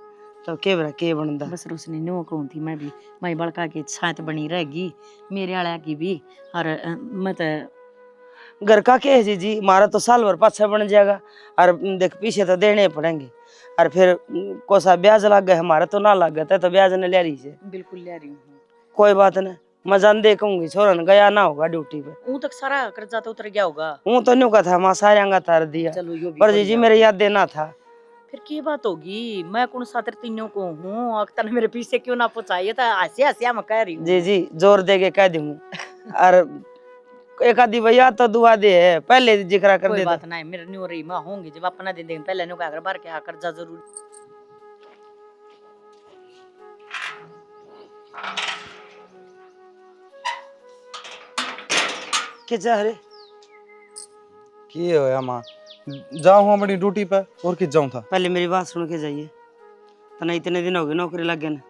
तो के बरा के बनदा। बस रोशनी न्यू कहूँ थी, मैं भी माई बड़का की छात बनी रहेगी, मेरे आला की भी, और मैं तो घर का के है जी, मारा तो साल भर पाछा बन जाएगा, और देख पीछे तो देने पड़ेंगे, और फिर कोसा ब्याज लग गए, हमारा तो ना लग गया तो ब्याज ने ले रही है। बिल्कुल ले रही हूँ। कोई बात नहीं, मैं जान दे कहूंगी छोरन गया ना होगा ड्यूटी पे, ऊँ तक सारा कर्जा तो उतर गया होगा। हूँ तो नहीं था, माँ सारे तार दिया, चलो यो भी पर जी मेरे याद देना था। फिर की बात होगी, मैं कौन सा तेरे तीनों को हूँ, अक्तर मेरे पीछे क्यों ना पहुंचाइए, तो हंसी हंसिया मैं कह रही हूँ। जी जी जोर दे के कह दूंगी, और एक आधी भैया तो दुआ दे है, पहले जिक्र कर कोई दे। बात नहीं, मेरे न्यू रही मैं होंगी, जब अपना दे देंगे पहले न्यू का बार क्या कर्जा जरूर। के जा रे की होया मां, जाऊं हूं अपनी ड्यूटी पे, और कि जाऊं था। पहले मेरी बात सुन के जाइए, तना इतने दिन हो गए नौकरी लग गए ना,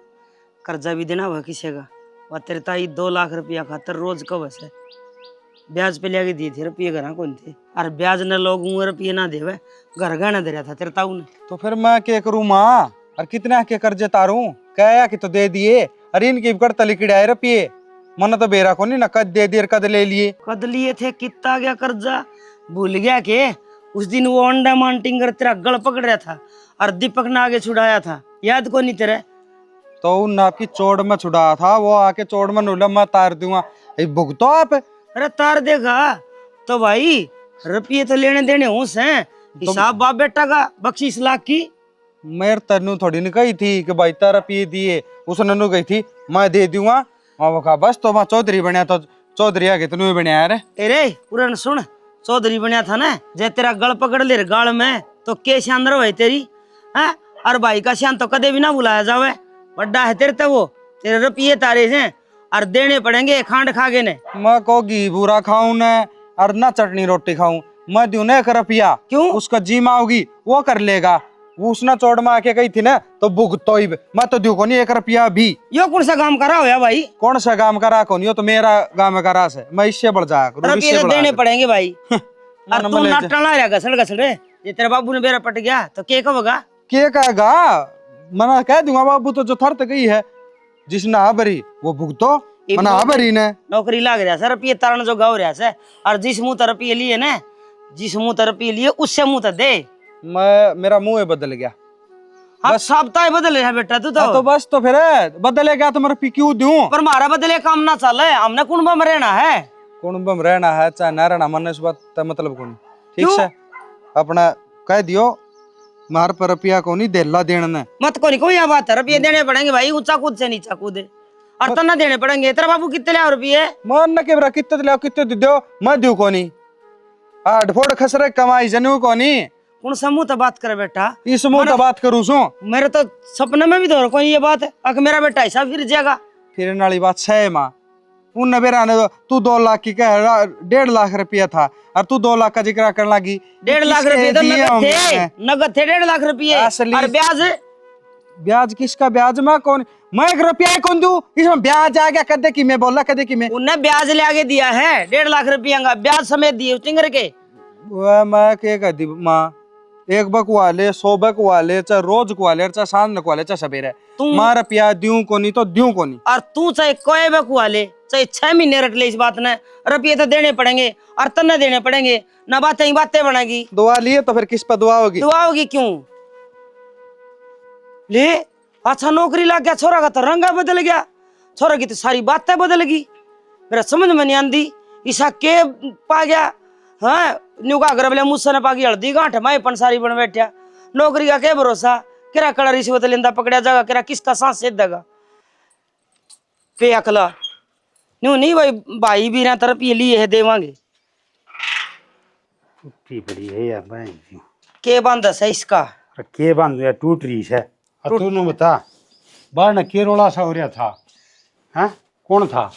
कर्जा भी देना हुआ किसी का, वह तेरे ताई 2 लाख रुपया खातर रोज कब है ब्याज पे ले दी थी, रुपये घर कौन थे, और ब्याज न लोग रुपये ना देवे, घर गहना दे रहा था तेरे ताऊ ने। तो फिर मैं क्या करूं मां, और कितना के कर्जे तारूं, क्या कि तो दे दिए, अरे इनकी करता लिखिड़ाए रुपये, मन तो बेरा को नहीं ना, कद दे दिए कद ले लिए। कद लिए थे, कितना गया कर्जा, भूल गया के उस दिन वो अंडा मांटिंग कर तेरा गल पकड़ रहा था, और दीपक ने आगे छुड़ाया था, याद को नहीं तेरे? तो उन आपकी चोड़ में छुड़ाया था, वो आके चोड़ में नूला मैं तार दूंगा, भुगतो आप। अरे तार देगा तो भाई रुपये तो लेने देने होश हैं, हिसाब बाप बेटा का 25 लाख की। मेरे तनु थोड़ी ने कही थी कि भाई तारा रुपये दिए, उस ननु कही थी मैं दे दूंगा, वो कहा बस तो मैं चौधरी बनया, तो चौधरी आगे तनु बनया रे। तेरे पूरा सुन, चौधरी बनया था ना, जे तेरा गल पकड़ ले गाल में तो के शानदार भाई तेरी है, और भाई का शान तो कदे भी ना बुलाया जावे, बड़ा है तेरे, तो वो तेरे रुपये तारे हैं और देने पड़ेंगे, खांड खा गए ने। मैं को घी बुरा खाऊं न, और ना चटनी रोटी खाऊं, मैं दूं न 1 रुपया, क्यों? उसका जी माओगी वो कर लेगा, उसने चोड़ में आके कही थी ना तो भुगतो ही, मैं तो दूं को नहीं 1 रुपया भी। यो कौन सा काम करा हो भाई? कौन सा काम करा को नहीं, तो मेरा गाँव में करा से, मैं इससे बढ़ जाया करूं, रुपये तो देने पड़ेंगे भाई। और तू नाटन ला रहा घसड़ घसड़ ये तेरे बाबू ने बेरा पट गया तो के कहोगा? के कहेगा? मना कह दूंगा बाबू तो जो थर तक गई है जिसने आ भरी वो भुगतो, मना आ भरी ने नौकरी लाग रहा सर रुपये तारण जो गाँव रहा से, और जिस मुंह रुपये लिए ना, जिस मुंह रुपये लिए उससे मुंह तो दे। मेरा मुंह बदल गया। हाँ सब ताई बदल रहा बेटा तू तो बस तो फिर बदलेगा तो मैं रुपये क्यों दूं? पर हमारा बदले काम ना चले, हमने कुंभ में रहना है। कुंभ में रहना है चाहे ना रहना, मन इस बात मतलब कौन ठीक क्यों? से अपना कह दियो मार पर रुपया को नहीं देला देना मत को नहीं कोई बात है, रुपये देने पड़ेंगे भाई, ऊंचा कूद से नीचा कूदे और तना देने पड़ेंगे। तेरा बाबू कितने ले रुपये? मन न के कितने ले कितने दो मैं दू को नहीं आठ फोड़ खसरे कमाई जनू को नहीं कौन सा मुंह तो बात करे बेटा? इस मुंह तो बात करूं सो मेरे तो सपने में भी तो कोई ये बात है अगर मेरा बेटा ऐसा फिर जाएगा। फिर वाली बात सही माँ उन बेरा ने तू 2 लाख की कह 1.5 लाख रुपया था और तू 2 लाख का जिक्र करने लगी। 1.5 लाख रुपये तो नगद थे 1.5 लाख रुपये और ब्याज ब्याज किसका? ब्याज में कौन? मैं 1 रुपया कौन दूं? इसमें ब्याज आ गया कदे की मैं बोला कदे की मैं उन्हें ब्याज ले आगे दिया है 1.5 लाख रुपया का ब्याज समेत दिए टिंगर के। वह मैं क्या कह दी माँ, 1 बकुआ ले 100 बकुआ ले चाहे रोज कुआ ले चाहे शाम को ले चाहे सवेरे माँ रुपया दूं को नहीं तो दूं को नहीं। और तू चाहे कोई बकुआ ले चाहे 6 महीने रट ले इस बात ने रुपये तो देने पड़ेंगे और तन्ने देने पड़ेंगे ना, बातें बनेगी। दुआ लिए तो फिर किस पर दुआ होगी? दुआ होगी क्यों ले? अच्छा नौकरी लग गया छोरा का तो रंगा बदल गया, छोरा की तो सारी बातें बदल गई, मेरा समझ में नहीं आती ईसा के पा गया। हाँ न्यूका घर बोले मुझसे न पागी हल्दी गांठ माए पंसारी बन बैठा, नौकरी का क्या भरोसा? किरा कड़ा रिश्वत लेंदा पकड़ा जाएगा, किरा किसका सांस से देगा पे अकला न्यू नहीं भाई भाई भी ना तरफ ये लिए है देवांगे बड़ी है यार भाई के बांधा है इसका के बांध यार टूट रही है। तू बता बाहर न के रोला सा हो रहा था? हैं कौन था?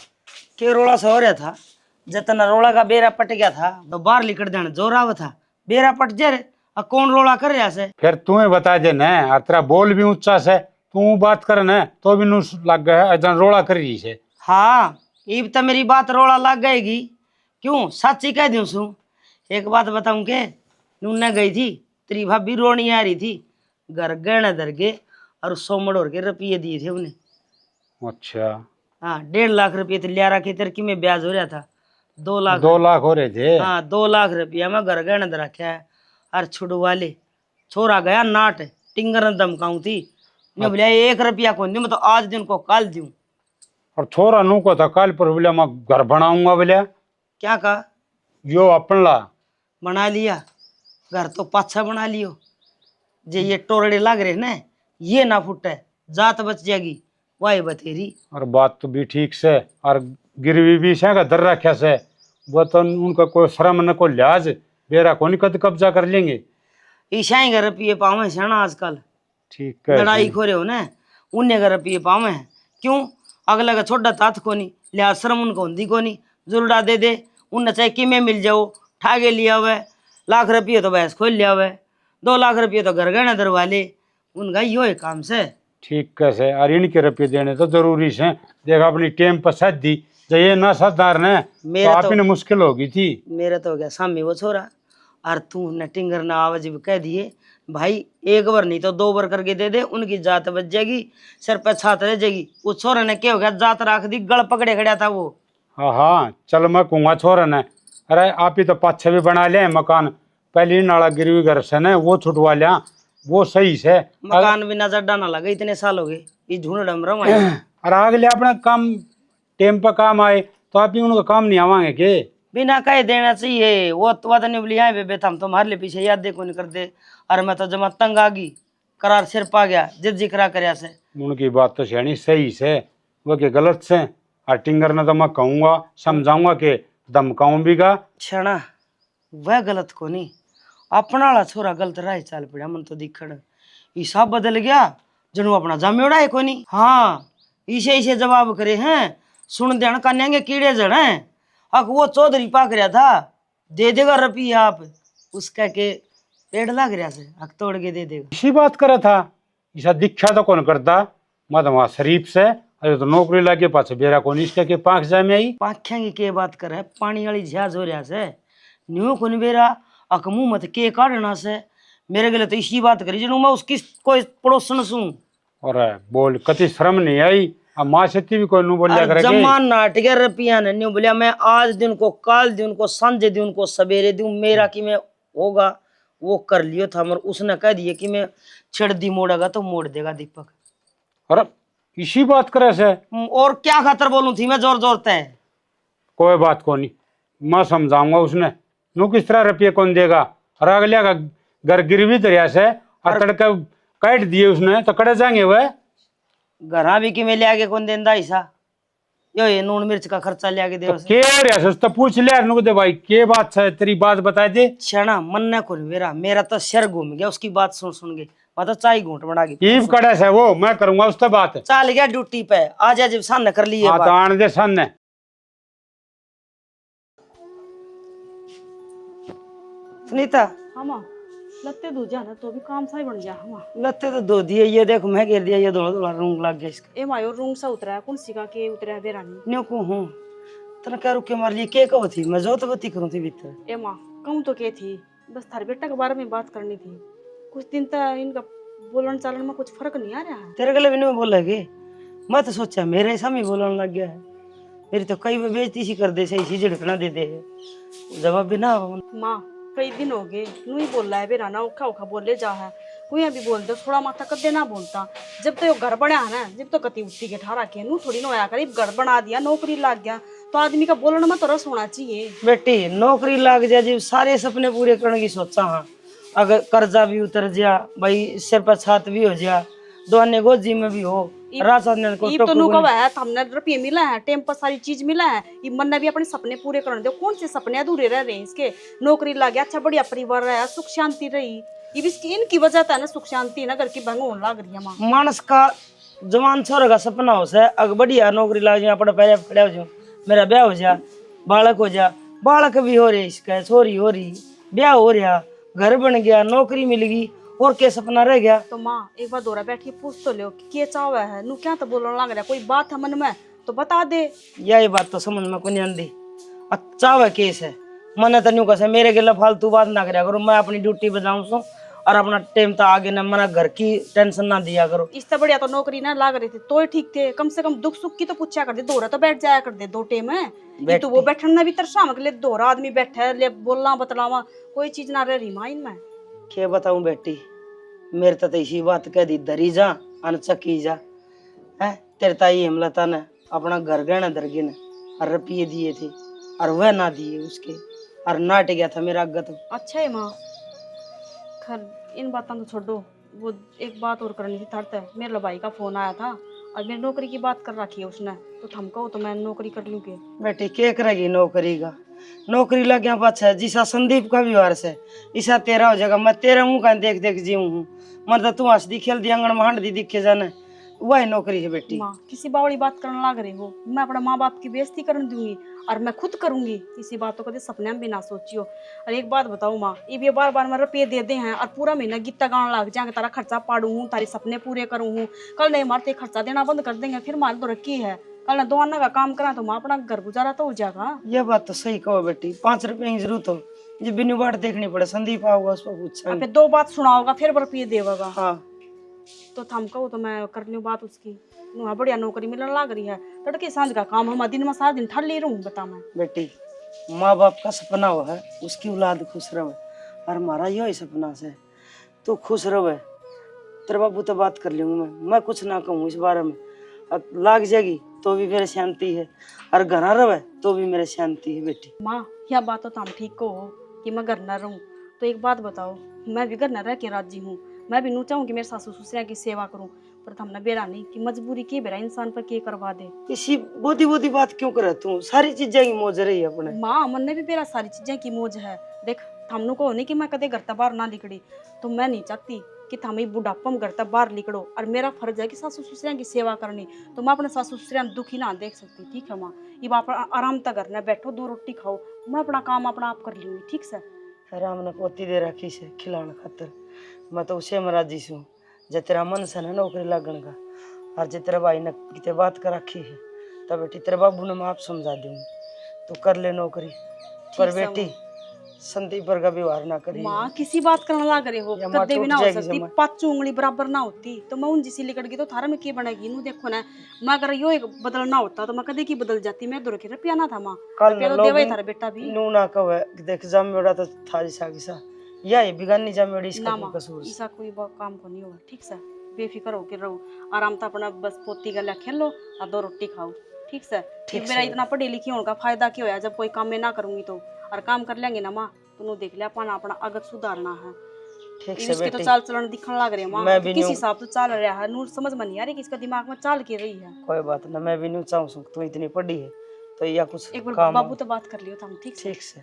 के रोला सा हो रहा था? जितना रोला का बेरा पट गया था तो बाहर लिकड़ जाने जोराव था, बेरा पट जाए कौन रोला कर रहा से? फिर तुम्हें बता दे न और तेरा बोल भी ऊंचा से तू बात कर न तो भी नुस लग गया है रोला कर रही है। हाँ इब तो मेरी बात रोला लग गएगी क्यों? सच्ची कह दूं सू एक बात बताऊं के नूने गई थी तेरी भाभी रोनी आ रही थी घर गहने धर के और 100 मड़ोर के रुपये दिए थे उन्हें। अच्छा हाँ 1.5 लाख रुपये तो लिया रखे तेरे की में ब्याज हो रहा था 2 लाख 2 लाख हो रहे थे। हाँ 2 लाख रुपया मैं घर गहने धर रखा है और छुड़वा ले छोरा गया नाट टिंगर धमकाऊं थी ने बोलिया 1 रुपया को नहीं मैं तो आज दिन को काल दूं। और छोरा नू को था कल पर बोले मैं घर बनाऊंगा बोले। क्या कहा? यो अपन ला बना लिया घर तो पाछा बना लियो जे ये टोरड़े लग रहे ना ये ना फूटे जात बच जाएगी वाई बतेरी। और बात तो भी ठीक से और गिरवी भी से दर रखा से वो तो उनका कोई शर्म न को लिहाज बेरा को नहीं कद कब्जा कर लेंगे। ईशाई का रुपये पावे से ना आजकल ठीक है लड़ाई खोरे हो ना उन्हें का रुपये पावे हैं क्यों? अगला का छोटा तात को नहीं लिहाज शर्म उनको होती को नहीं जुलडा दे दे उन्हें चाहे कि में मिल जाओ ठागे लिया हुआ 1 लाख रुपये तो भैंस खोल लिया हुआ 2 लाख रुपये तो घर गहना दरवा ले उनका यो है काम से। ठीक कैसे और इनके रुपये देने तो जरूरी से देखा अपनी टेम पर सद दी जो ये ना सदार ने तो आप ही ने मुश्किल होगी थी। मेरा तो हो गया सामने वो छोरा और तू न टिंगर न आवाज भी कह दिए भाई 1 बार नहीं तो 2 बार करके दे दे उनकी जात बच जाएगी सर पे छात रह जाएगी। उस छोरा ने क्या हो गया जात रख दी गल पकड़े खड़ा था वो। हाँ हाँ चल मैं कहूँगा छोरा ने अरे आप ही तो पाछे भी बना लिया मकान पहले नाला गिरवी घर से न वो छुटवा लिया वो सही से मकान भी नजर डाना लगा इतने साल हो गए ये झूठ डमरा और अगले अपना काम टेम पर काम आए तो आप ही उनका काम नहीं आवांगे के बिना कहे देना चाहिए वो तो नहीं बोली आए बेबे हम तुम्हारे लिए पीछे याद देखो नहीं करते अरे मैं तो जमा तंग आ गई करार सिर पा गया जिद जिक्रा कर से। उनकी बात तो सही सही से वो के गलत से और टिंगर ने तो मैं कहूँगा समझाऊंगा के धमकाऊं भी का क्षणा वह गलत को नहीं अपना वाला छोरा गलत राह चाल पड़ा मन तो दिखड़ हिसाब बदल गया जनू अपना जामेड़ा है को नहीं। हाँ इसे इसे जवाब करे हैं सुन देन कन्यागे कीड़े जड़ हैं अक वो चौधरी पाक रहा था दे देगा रुपया आप उसका के पेड़ लग रहा से अक तोड़ के दे देगा। इसी बात करा था ऐसा दीक्षा तो कौन करता मत वहाँ शरीफ से अरे तो नौकरी लागे पास बेरा कौन इसके के पाँख जाए में आई पाख्या की के बात करे पानी वाली जहाज हो रहा से न्यू कौन बेरा अक मुंह मत के काढ़ना से मेरे गले तो इसी बात करी जनू मैं उसकी कोई पड़ोसन सू। और बोल कति शर्म नहीं आई, अब माँ से भी कोई नू बोलिया करेगी। जमान नाटक रुपया ने न्यू बोलिया मैं आज दिन को काल दिन को संजय दिन को सवेरे दूं मेरा कि मैं होगा वो कर लियो था मगर उसने कह दिया कि मैं छेड़ दी मोड़ेगा तो मोड़ देगा दीपक। अरे इसी बात करे से और क्या खातर बोलूं थी मैं जोर जोर तय। कोई बात को नहीं, मैं समझाऊंगा उसने नू किस तरह रुपये कौन देगा। और अगले का घर गिरवी दरिया से और तड़के काट दिए उसने तो कड़े जाएंगे वह घरा भी कि मैं ले आके कौन देंदा ऐसा यो ये नून मिर्च का खर्चा ले आके दे तो के रे तो पूछ ले नु दे भाई के बात है तेरी बात बता दे। क्षणा मन न को मेरा मेरा तो सिर घूम गया उसकी बात सुन सुन के मैं तो चाय घूंट बना गई। ईव कड़े से वो मैं करूंगा उससे बात। चल गया ड्यूटी पे आज जब सन कर लिए हाँ तो आने दे सन ने। सुनीता हाँ माँ लत्ते धो जा ना तो भी काम सही बन गया। हाँ लत्ते तो धो दिए ये देखो मैं घेर दिया ये दोनों दोनों रंग लग गया इसका। ए मायो रूम सा उतरा है कौन सी का के उतरा है बेरानी न्यू को हूँ तना क्या रुक के मार लिए के कहो थी मैं जो तो बत्ती करूँ थी भीतर। ए माँ कहूँ तो के थी बस थारे बेटा के बारे में बात करनी थी। कुछ दिन तक इनका बोलन चालन में कुछ फर्क नहीं आ रहा है। तेरे गले भी नहीं बोलेगे मैं तो सोचा मेरे ऐसा ही बोलने लग गया है। मेरी तो कई बेइज्जती सी कर दे सही सी झिड़कना दे दे जवाब भी ना। माँ कई दिन हो गए नू ही बोल रहा है बेराना उखा उखा बोले जा है कोई अभी बोल दो थोड़ा माथा कदे ना बोलता। जब तो घर बना है ना जब तो कति उठती के ठहरा के नू थोड़ी नोया कर घर बना दिया नौकरी लग गया तो आदमी का बोलने में तो रस होना चाहिए। बेटी नौकरी लग जाए जब सारे सपने पूरे करने की सोचा हाँ अगर कर्जा भी उतर जा भाई सिर पर छात भी हो जा दोने गोजी में भी हो तो नु कब है हमने रुपये मिला है टेम पर सारी चीज मिला है ये मन ने भी अपने सपने पूरे करने दो। कौन से सपने अधूरे रह रहे हैं इसके। नौकरी लग गया अच्छा बढ़िया परिवार रहा सुख शांति रही ये इनकी वजह था ना सुख शांति ना घर की भंग होने लग रही है। मानस का जवान छोरे का सपना हो से अगर बढ़िया नौकरी लग जाए अपने पैर खड़े हो जाओ मेरा ब्याह हो जा बालक हो जा बालक भी हो रही इसका छोरी हो रही ब्याह हो रहा घर बन गया नौकरी मिल गई और क्या सपना रह गया। तो माँ एक बार दोरा बैठी पूछ तो लो कि चावा है नू क्या तो बोलने लग रहा कोई बात है मन में तो बता दे। यही बात तो समझ में कोई नहीं आती अच्छा वह केस है मन तो न्यू कैसे मेरे गला फालतू बात ना करा करो मैं अपनी ड्यूटी पे जाऊँ सो और अपना टाइम तो आगे ना मना घर की टेंशन ना दिया करो। इससे बढ़िया तो नौकरी ना लाग रही थी तो ठीक थे कम से कम दुख सुख की तो पूछा कर दे दोरा तो बैठ जाया कर दे दो टेम है तो वो बैठना भी तरसा के लिए दोरा आदमी बैठा ले बोलना बतलावा कोई चीज ना रह रही माँ इनमें। क्या बताऊं बेटी मेरे तो इसी बात कह दी दरी जा अनचकी जा है तेरे ताई हेमलता ने अपना घर गहना दरगे ने और रुपये दिए थे और वह ना दिए उसके और नाट गया था मेरा अग्गत। अच्छा है माँ खैर इन बातों तो छोड़ो वो एक बात और करनी थी थरते मेरे भाई का फोन आया था और मेरी नौकरी की बात कर रखी है उसने तो थमको तो मैं नौकरी कर लूँ के। बेटी क्या करेगी नौकरी का नौकरी लग गया पाछा जिसा संदीप का भी वारस है ईसा तेरा हो जाएगा मैं तेरा मुँह का देख देख जीऊँ हूँ मतलब तू हंसदी खेलती आंगन में हंडदी दिखे जाने वही नौकरी है बेटी। माँ किसी बावड़ी बात करने लग रही हो मैं अपने माँ बाप की बेइज्जती करने दूंगी और मैं खुद करूंगी इसी बातों को सपने में भी ना सोचियो। और एक बात बताऊँ माँ ये बार बार मैं रुपये दे दे हैं और पूरा महीना गीता गाने लग जाएंगे तारा खर्चा पाड़ू हूँ तारी सपने पूरे करूँ हूँ कल नहीं मारते खर्चा देना बंद कर देंगे फिर मार तो रखी है कल ना दो आना का काम करा तो माँ अपना घर गुजारा तो हो जाएगा। ये बात तो सही कहो बेटी 5 रुपए की जरूरत हो जब बिनु बाट देखनी पड़े संदीप आओगा उसको पूछा फिर दो बात सुनाओगा फिर रुपये देगा। हाँ तो थम कहो तो मैं कर लूँ बात उसकी वहाँ बढ़िया नौकरी मिलने लग रही है तड़के सांझ का काम हम दिन में सारा दिन ठल ले रहूँ बता मैं। बेटी माँ बाप का सपना वो है उसकी औलाद खुश रहे और हमारा यही सपना से तो खुश रहे तेरे बाबू तो बात कर लूँगी मैं कुछ ना कहूँ इस बारे में लाग जाएगी तो भी मेरे शांति है और घना रहे तो भी मेरे शांति है बेटी। माँ यह बात तो तुम ठीक को हो कि मैं घर न रहूँ तो एक बात बताओ मैं भी घर न रह के राजी हूँ मैं भी नू चाहूँ कि मेरे सासू ससुर की सेवा करूँ पर हमने बेरा नहीं कि मजबूरी की बेरा इंसान पर के करवा दे। इसी बोधी बात क्यों करे तू सारी चीजें की मौज रही है अपने। माँ मन ने भी बेरा सारी चीजें की मौज है देख हमनू को नहीं कि मैं कदे घर तक बाहर ना निकली तो मैं नहीं चाहती कि थम बुढ़ापा में घर तक बाहर निकलो और मेरा फर्ज है कि सासू ससुर की सेवा करनी तो मैं अपने सासू ससुर दुखी ना देख सकती। ठीक है माँ ये आप आराम तक घर न बैठो 2 रोटी खाओ मैं अपना काम अपना आप कर लूँगी। ठीक से राम ने पोती दे रखी से खिलाने खातर मैं तो उसे में राजी हूँ जे तेरा मन से ना नौकरी लगन का और जे तेरे भाई ने कितने बात कर रखी है तब बेटी तेरे बाबू ने मैं आप समझा दूंगी तो कर ले नौकरी पर बेटी संदीप पर का व्यवहार ना करिए। माँ किसी बात करने लग रहे हो, या माँ कदे भी ना टूट हो जाएगी सकती, जमा। 5 उंगली बराबर ना होती तो मैं उन जिसी लिकड़ गई तो थारा में की बनेगी। नू देखो ना, मैं अगर यो एक बदलना होता तो मैं कदे की बदल जाती। मैं दूर के रुपया ना था माँ, कल रुपया तो लोग देवा ही थारा बेटा भी। नू ना कहे कि देख जमेड़ा तो था जिसा किसा या ये बिगानी जमेड़ी इसका ना कोई माँ कसूर से। ऐसा कोई काम को नहीं होगा, ठीक से बेफिक्र होकर रहो, आराम से अपना बस पोती गला खेल लो और 2 रोटी खाओ, ठीक से। ठीक मेरा से इतना पढ़ी लिखी होने का फायदा क्या होया जब कोई काम मैं ना करूंगी तो। और काम कर लेंगे ना माँ तो नू देख लिया अपना अपना आगत सुधारना है। ठीक से इसके तो बेटी चाल चलन दिखने लग रहे माँ, मैं भी किस न्यू हिसाब से चल रहा है नूर समझ में नहीं आ रही कि इसका दिमाग में चाल के रही है। कोई बात ना, मैं भी नहीं चाहूँ तू इतनी पढ़ी है तो या कुछ एक बार काम बाबू तो बात कर लियो तुम, ठीक से। ठीक से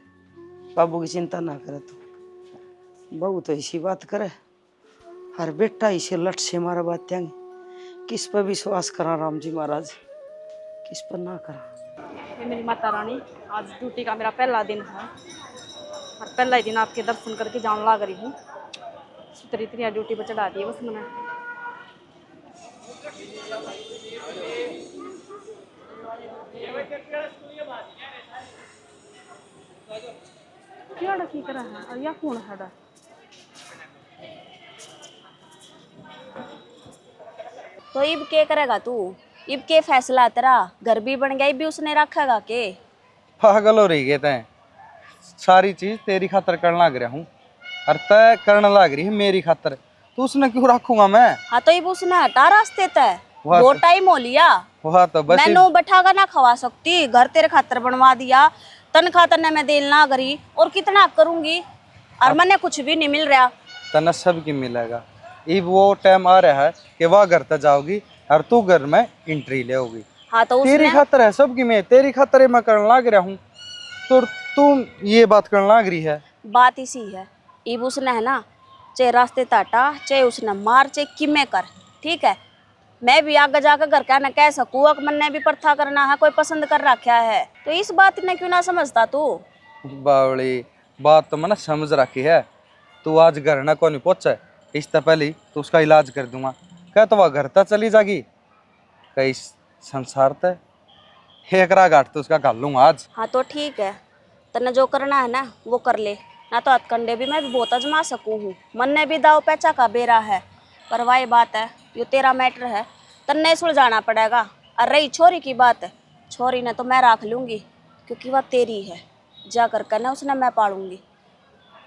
बाबू की चिंता ना करे तू। बहू तो इसी बात करे हर बेटा इसे लट से मारा बात त्यांगे। किस पर विश्वास करा राम जी महाराज, किस पर ना करा। ये मेरी माता रानी, आज ड्यूटी का मेरा पहला दिन है और पहला ही दिन आपके दर्शन करके जान लग रही हूँ। सुतरी इतनी ड्यूटी पर चढ़ा दी बस मैंने। क्या की करा है और या कौन है? तो इब के करेगा तू? इब के फैसला तेरा? घर भी बन गया, इब भी उसने रखेगा के? पागल हो रही है तय, सारी चीज तेरी खातर करने लग रहा हूँ और तय करने लग रही है मेरी खातर, तो उसने क्यों रखूंगा मैं? हाँ तो इब उसने हटा रास्ते तय, वाह वो टाइम हो लिया। वह तो बस मैं नो बैठागा ना खवा सकती, घर तेरे खातर बनवा दिया, तनख्वाह तने मैं देल ना करी और कितना करूंगी और मैंने कुछ भी नहीं मिल रहा। तना सब की मिलेगा। इब वो टाइम आ रहा है कि वह घर तक जाओगी और तू घर में एंट्री ले होगी। हाँ तो तेरी उसने खातर है सबकी, मैं तेरी खातर मैं करने लग रहा हूँ तो तू ये बात करने लग रही है। बात इसी है, इब उसने है ना चाहे रास्ते ताटा, चाहे उसने मार, चाहे किमे कर, ठीक है। मैं भी आगे जाकर घर का न कह सकूँ अब मैंने भी प्रथा करना है, कोई पसंद कर रखा है, तो इस बात ने क्यों ना समझता तू? बावली बात तो मैंने समझ रखी है। तू आज घर ना को नहीं पहुंचा, इससे पहले तो उसका इलाज कर दूंगा। क्या तो वह घर तक चली जागी, कई संसार तक एक घाट तो उसका घाल लूंगा आज। हाँ तो ठीक है, तने जो करना है ना वो कर ले, ना तो हथकंडे भी मैं भी बहुत आजमा सकूँ हूँ, मन ने भी दाव पैचा का बेरा है। पर वही बात है, ये तेरा मैटर है, तन्ने सुलझाना पड़ेगा। और रही छोरी की बात, छोरी ने तो मैं रख लूँगी क्योंकि वह तेरी है, जा कर करना उसने मैं पालूंगी।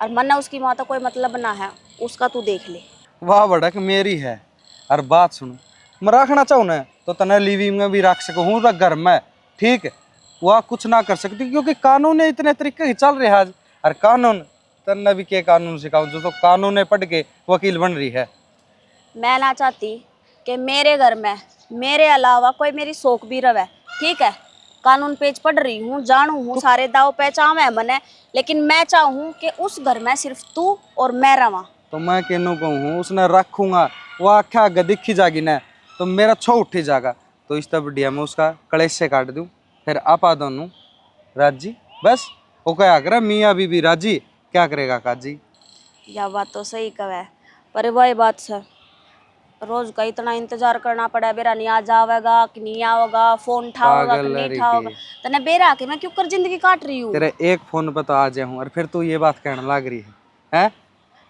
और मन ने उसकी माँ तो कोई मतलब ना है, उसका तू देख ले। वाह बड़क मेरी है। और बात सुन, मैं रखना चाहूँ ना तो तने लिविंग में भी रख सकूँ घर में, ठीक है। वह कुछ ना कर सकती क्योंकि कानून ने इतने तरीके की चल रहा है आज। और कानून तन्ने भी के कानून सिखाऊं जो तो कानून ने पढ़ के वकील बन रही है। मैं ना चाहती कि मेरे घर में मेरे अलावा कोई मेरी शौक भी रवे, ठीक है। कानून पेज पढ़ रही हूँ, जानू हूँ, सारे दाव पहचान है मने, लेकिन मैं चाहूँ कि उस घर में सिर्फ तू और मैं रवा। तो मैं कहूँ कहूँ उसने रखूंगा, वो आख्या आगे दिखी जागी ना तो मेरा छो उठी जाएगा। तो इस तब बढ़िया मैं उसका कलेश से काट दूँ, फिर आपा दोनों राजी। बस वो क्या करे, मियाँ बीबी राजी, क्या करेगा काजी। यह बात तो सही कहे, पर वही बात है रोज का इतना इंतजार करना पड़ा, बेरा नहीं आ जाएगा कि नहीं आओगा, फोन उठाओगा कि नहीं उठाओगा, तने बेरा के मैं क्यों कर जिंदगी काट रही हूँ। तेरे एक फोन पे तो आ जाऊँ और फिर तू ये बात कहने लग रही है?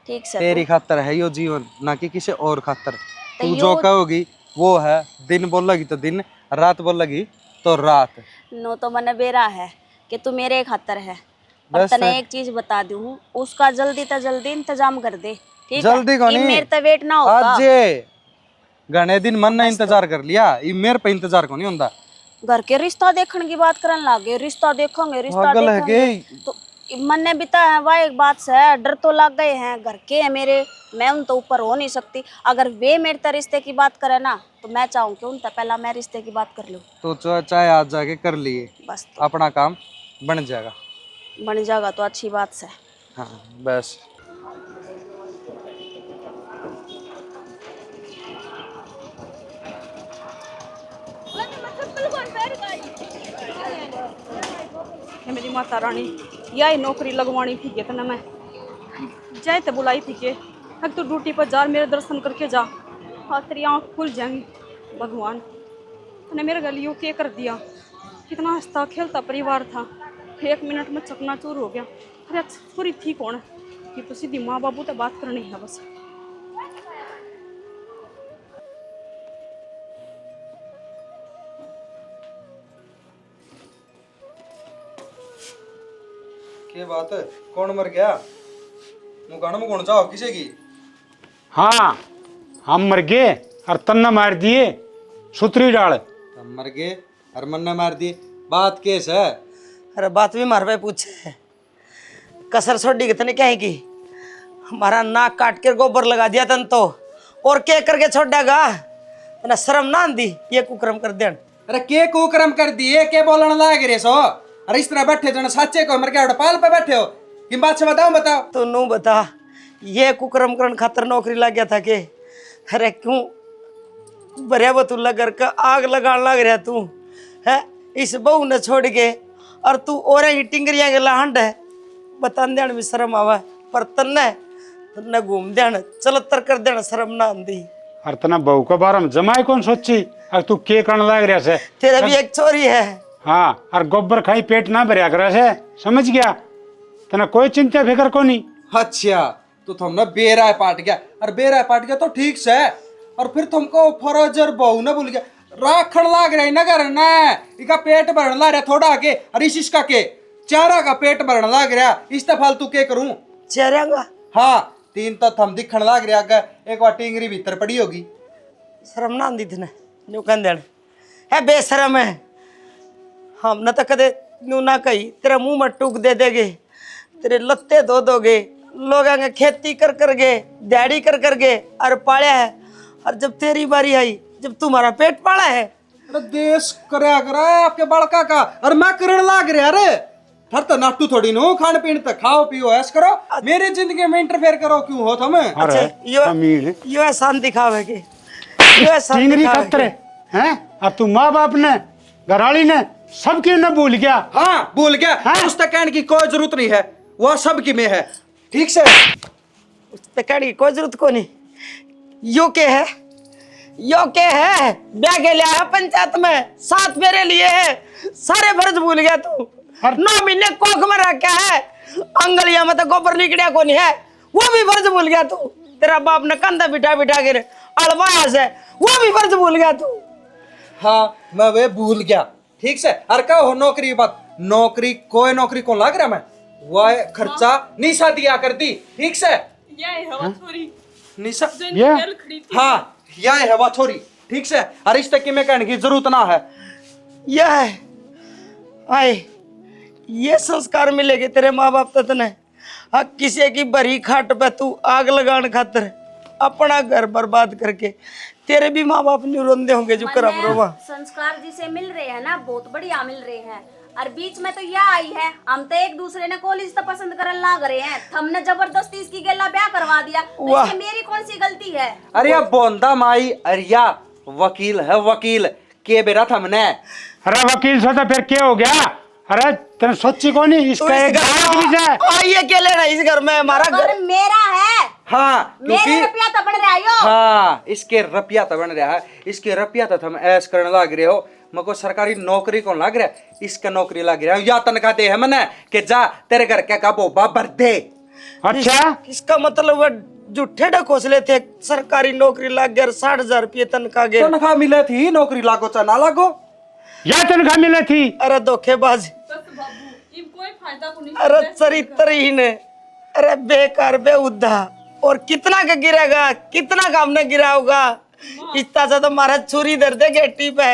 ठीक से तेरी खातर है यो जीवन, ना कि किसी और खातर। तो तू जो कहोगी वो है, दिन बोलेगी तो दिन, रात बोलेगी तो रात। नो तो मने बेरा है कि तू मेरे खातर है। और बस तने एक चीज बता दूँ, उसका जल्दी तो जल्दी इंतजाम कर दे, ठीक जल्दी है। को ये नहीं, मेरे तो वेट ना होगा। आज घने दिन मन ने इंतजार कर लिया, ये मेरे पे इंतजार को नहीं होता। घर के रिश्ता देखने की बात करने लगे, रिश्ता देखेंगे, रिश्ता पागल है देखेंगे, तो मन ने बिता है वह एक बात से डर तो लग गए हैं, घर के हैं मेरे, मैं उन तो ऊपर हो नहीं सकती। अगर वे मेरे तो रिश्ते की बात करे ना तो मैं चाहूँ कि उन तो पहला मैं रिश्ते की बात कर लूँ। तो चाहे आज जाके कर लिए, बस तो अपना काम बन जाएगा। बन जाएगा तो अच्छी बात से। हाँ बस ये मेरी माता रानी, यही नौकरी लगवानी थी तने मैं जाए तो बुलाई थी के अब तू ड्यूटी पर जा, मेरे दर्शन करके जा, हाँ तेरी आँख खुल जाएंगी। भगवान तूने मेरे गलियों के कर दिया, कितना हंसता खेलता परिवार था, 1 मिनट में चकनाचूर हो गया। अरे छोरी थी कौन ये तो सीधी माँ बाबू तो बात करनी है बस। के बात है? कौन मर गया? मुकान में कौन चाहो किसे की? हाँ हम मर गए और तन्ना मार दिए सुतरी डाल। हम मर गए और मन ने मार दिए, बात केस है? अरे बात भी मार पे पूछे, कसर छोड़ी कितने क्या है की? हमारा नाक काट के गोबर लगा दिया तन तो, और क्या करके छोड़ेगा? ना शर्म ना आंदी ये कुकर्म कर देन। अरे के कुकर्म कर दिए, के बोलने लाग रे सो? अरे इस तरह बैठे जो साचे को मर गया पाल पे बैठे हो कि बात से बताओ। तो नू बता, ये कुकर्म करन खातर नौकरी लग गया था के? अरे क्यों बरिया बतुल्ला घर का आग लगान लग रहा तू है? इस बहू ने छोड़ के और तू और ही टिंगरिया के लाहंड है। बता देन भी शर्म आवा, पर तन्ने घूम देन चलतर कर देन शर्म ना आंदी। और तना बहू के बारे में जमाए कौन सोची? और तू के करने लाग रहा से? तेरा भी एक छोरी है। हाँ और गोबर खाई पेट ना भरिया करे से, समझ गया? तना कोई चिंता फिक्र को नहीं। अच्छा तो तुमने बेरा पाट गया, और बेरा पाट गया तो ठीक से, और फिर तुमको फरोजर बहू ने भूल गया राखण लाग रहा ना घर ना, इका पेट भरन ला रहा थोड़ा आगे, और इसका के चारा का पेट भरन लाग रहा, इस फालतू के करूं? चेहरा हाँ 3 तो थम दिखण लाग रहा आगे, एक बार टिंगरी भीतर पड़ी होगी। शर्म ना आंदी थने न्यू कह देन है बेशरम है। हम न तो कदे न्यू ना कही तेरा मुंह में टूक दे देगे, तेरे लत्ते धो दोगे, लोग आगे खेती कर कर गए, दिहाड़ी कर कर गए और पाला है, और जब तेरी बारी आई, जब तुम्हारा पेट पाला है। अरे देश करया करा आपके बड़का का, और मैं करण लाग रहा रे। थर तो नाटू थोड़ी नो, खान पीन तो खाओ पियो ऐश करो, मेरी जिंदगी में इंटरफेयर करो क्यों हो तुम? अरे यो एहसान दिखावे के, यो एहसान टिंगरी दिखावे खतरे हैं? और तू माँ बाप ने घराली ने सबकी न भूल गया। हाँ भूल गया, उस तक कहने की कोई जरूरत नहीं है, वह सबकी में है ठीक से। उसते कहने की कोई जरूरत को नहीं। यो के है, यो के है, ब्याह के लिया है पंचायत में, साथ मेरे लिए है, सारे फर्ज भूल गया तू। 9 महीने कोख में रखा है, अंगलिया में तो गोबर निकलिया को नहीं है, वो भी फर्ज भूल गया तू। तेरा बाप ने कंधा बिठा बिठा के अड़वास है, वो भी फर्ज भूल गया तू। हाँ मैं वे भूल गया ठीक से। और क्या हो नौकरी बात, नौकरी कोई नौकरी को लाग रहा मैं, वह खर्चा निशा दिया करती ठीक से। निशा हाँ यह है वह छोरी ठीक से, और इस तक की मैं कहने की जरूरत ना है। यह है आए, ये संस्कार मिलेगे तेरे माँ बाप तने। हाँ किसी की बरी खाट पे तू आग लगाने खातर अपना घर बर्बाद करके, तेरे भी माँ बाप नहीं रोंदे होंगे जो कर रोवा। संस्कार जिसे मिल रहे हैं ना बहुत बढ़िया मिल रहे हैं, और बीच में तो यह आई है हम तो एक दूसरे ने कॉलेज तो पसंद करने लाग रहे हैं, हमने जबरदस्ती इसकी गेला ब्याह करवा दिया, तो इसमें मेरी कौन सी गलती है? अरे या बोंदा माई, अरे या वकील है वकील के बेरा था हमने। अरे वकील से तो फिर क्या हो गया? अरे तेने सोची को नहीं? इसका एक आइए क्या लेना इस घर में? हमारा घर मेरा है। हाँ मेरे रुपया तो बन रहा है। हाँ इसके रुपया तो बन रहा है, इसके रुपया तो हम ऐश करने लग रहे हो। मको सरकारी नौकरी कौन लग रहा है? इसका नौकरी लग रहा है, या तनख्वाह दे है मैंने कि जा तेरे घर क्या बोबा भर दे। अच्छा इसका मतलब वो झूठे ढकोसले थे, सरकारी नौकरी लग गया 60,000 रुपये तनख्वाह गए। तनख्वाह मिले थी, नौकरी लागो चाहे ना लागो, या तनख्वाह मिले थी। अरे धोखेबाज, अरे चरित्रहीन, अरे बेकार बेउद्धा, और कितना का गिरेगा, कितना का हमने गिरा होगा। इतना सा तो मारा छुरी दर दे गेटी पे।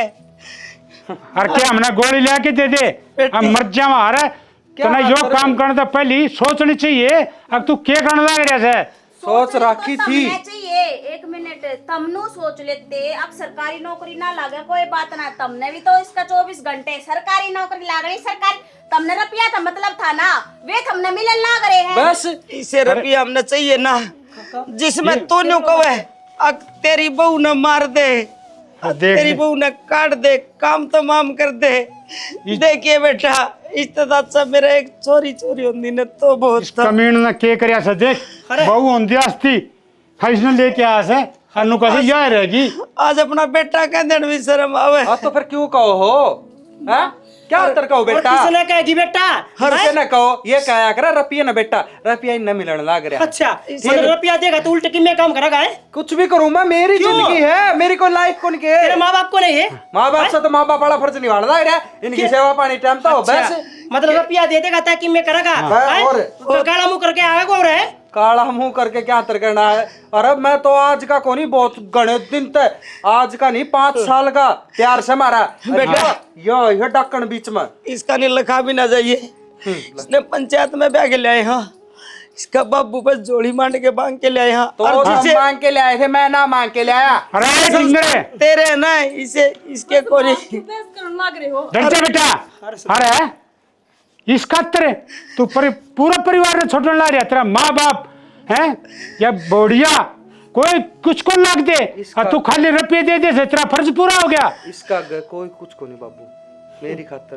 और क्या हमने गोली लेके दे दे, हम मर जावा। अरे तना यो काम करने तो पहले सोचनी चाहिए। अब तू क्या करने लग रहा है? सोच रखी थी। चाहिए 1 मिनट तमनु सोच लेते, अब सरकारी नौकरी ना लागे कोई बात ना, तमने भी तो इसका 24 घंटे सरकारी नौकरी लाग रही, सरकारी तमने रुपया था मतलब था ना, वे हमने मिलन लाग रहे हैं। बस इसे रुपया हमने चाहिए ना, जिसमें तू न्यू कवे तेरी बहू न मार दे, तेरी बहू ने काट दे, काम तमाम कर दे। देखिए बेटा, इतना मेरा एक चोरी चोरी होती ने तो बहुत कमीन ने के करया से देख, बहू होंदी आस्ती इसने लेके आ से अनु कैसे जा रहेगी। आज अपना बेटा कह देन भी शर्म आवे। तो फिर क्यों कहो हो? हां क्या अंतर कहो बेटा? किसने कहेगी बेटा? हर के ना कहो, ये कहा करे रुपया ना बेटा, रुपया न मिलने लग रहा। अच्छा मतलब रुपया देगा तो उल्टे कि मैं काम करेगा है? कुछ भी करूँ मैं, मेरी जिंदगी है, मेरी कोई लाइफ कौन के? तेरे माँ बाप को नहीं है? माँ बाप से तो माँ बाप बड़ा फर्ज निभाना लग रहा है, इनकी सेवा पानी टाइम तो बस। मतलब रुपया दे देगा ताकि मैं करेगा और काला मुंह करके आएगा और है काला मुंह करके क्या अंतर करना है? अरे मैं तो आज का कोनी, बहुत घने दिन तक, आज का नहीं 5 साल का प्यार से मारा बेटा। ये ढक्कन बीच में इसका नहीं लिखा भी ना जाइए, इसने पंचायत में ब्याह के ले आए। हाँ इसका बाबू बस जोड़ी मांड के मांग के ले आए। हाँ तो मांग के ले आए थे, मैं ना मांग के ले आया। अरे तेरे ना इसे इसके को नहीं बेटा। अरे इस खातर तू पूरा परिवार ने छोड़ने ला रहा, तेरा माँ बाप है या बोढ़िया कोई कुछ को लाग दे और तू खाली रुपये दे दे से तेरा फर्ज पूरा हो गया। इसका कोई कुछ को नहीं बाबू, मेरी खातर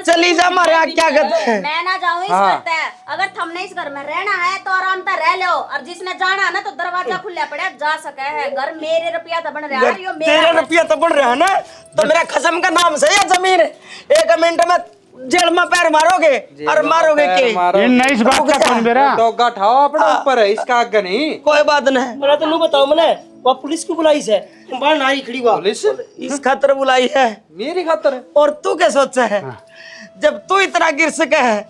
चली जा मारे यहाँ क्या कहते हैं? मैं ना जाऊँ इस बात है, अगर तुमने इस घर में रहना है तो आराम से रह लो, और जिसने जाना है ना तो दरवाजा खुला पड़ा जा सके है। घर मेरे रुपया तो बन रहा है, यो मेरा तेरे रुपया तो बढ़ रहा है ना, तो मेरा खसम का नाम से ये जमीन 1 मिनट में जेल में पैर मारोगे और मारोगे के नहीं इस बात का कौन मेरा डोगा ठाओ अपने ऊपर है, इसका आगे नहीं। कोई बात नहीं, मेरा तो नहीं बताओ मैंने वो पुलिस क्यों बुलाई है? बाहर नारी खड़ी हुआ पुलिस इस खातर बुलाई है, मेरी खातर। और तू क्या सोचा है? जब तू इतना गिर सके है,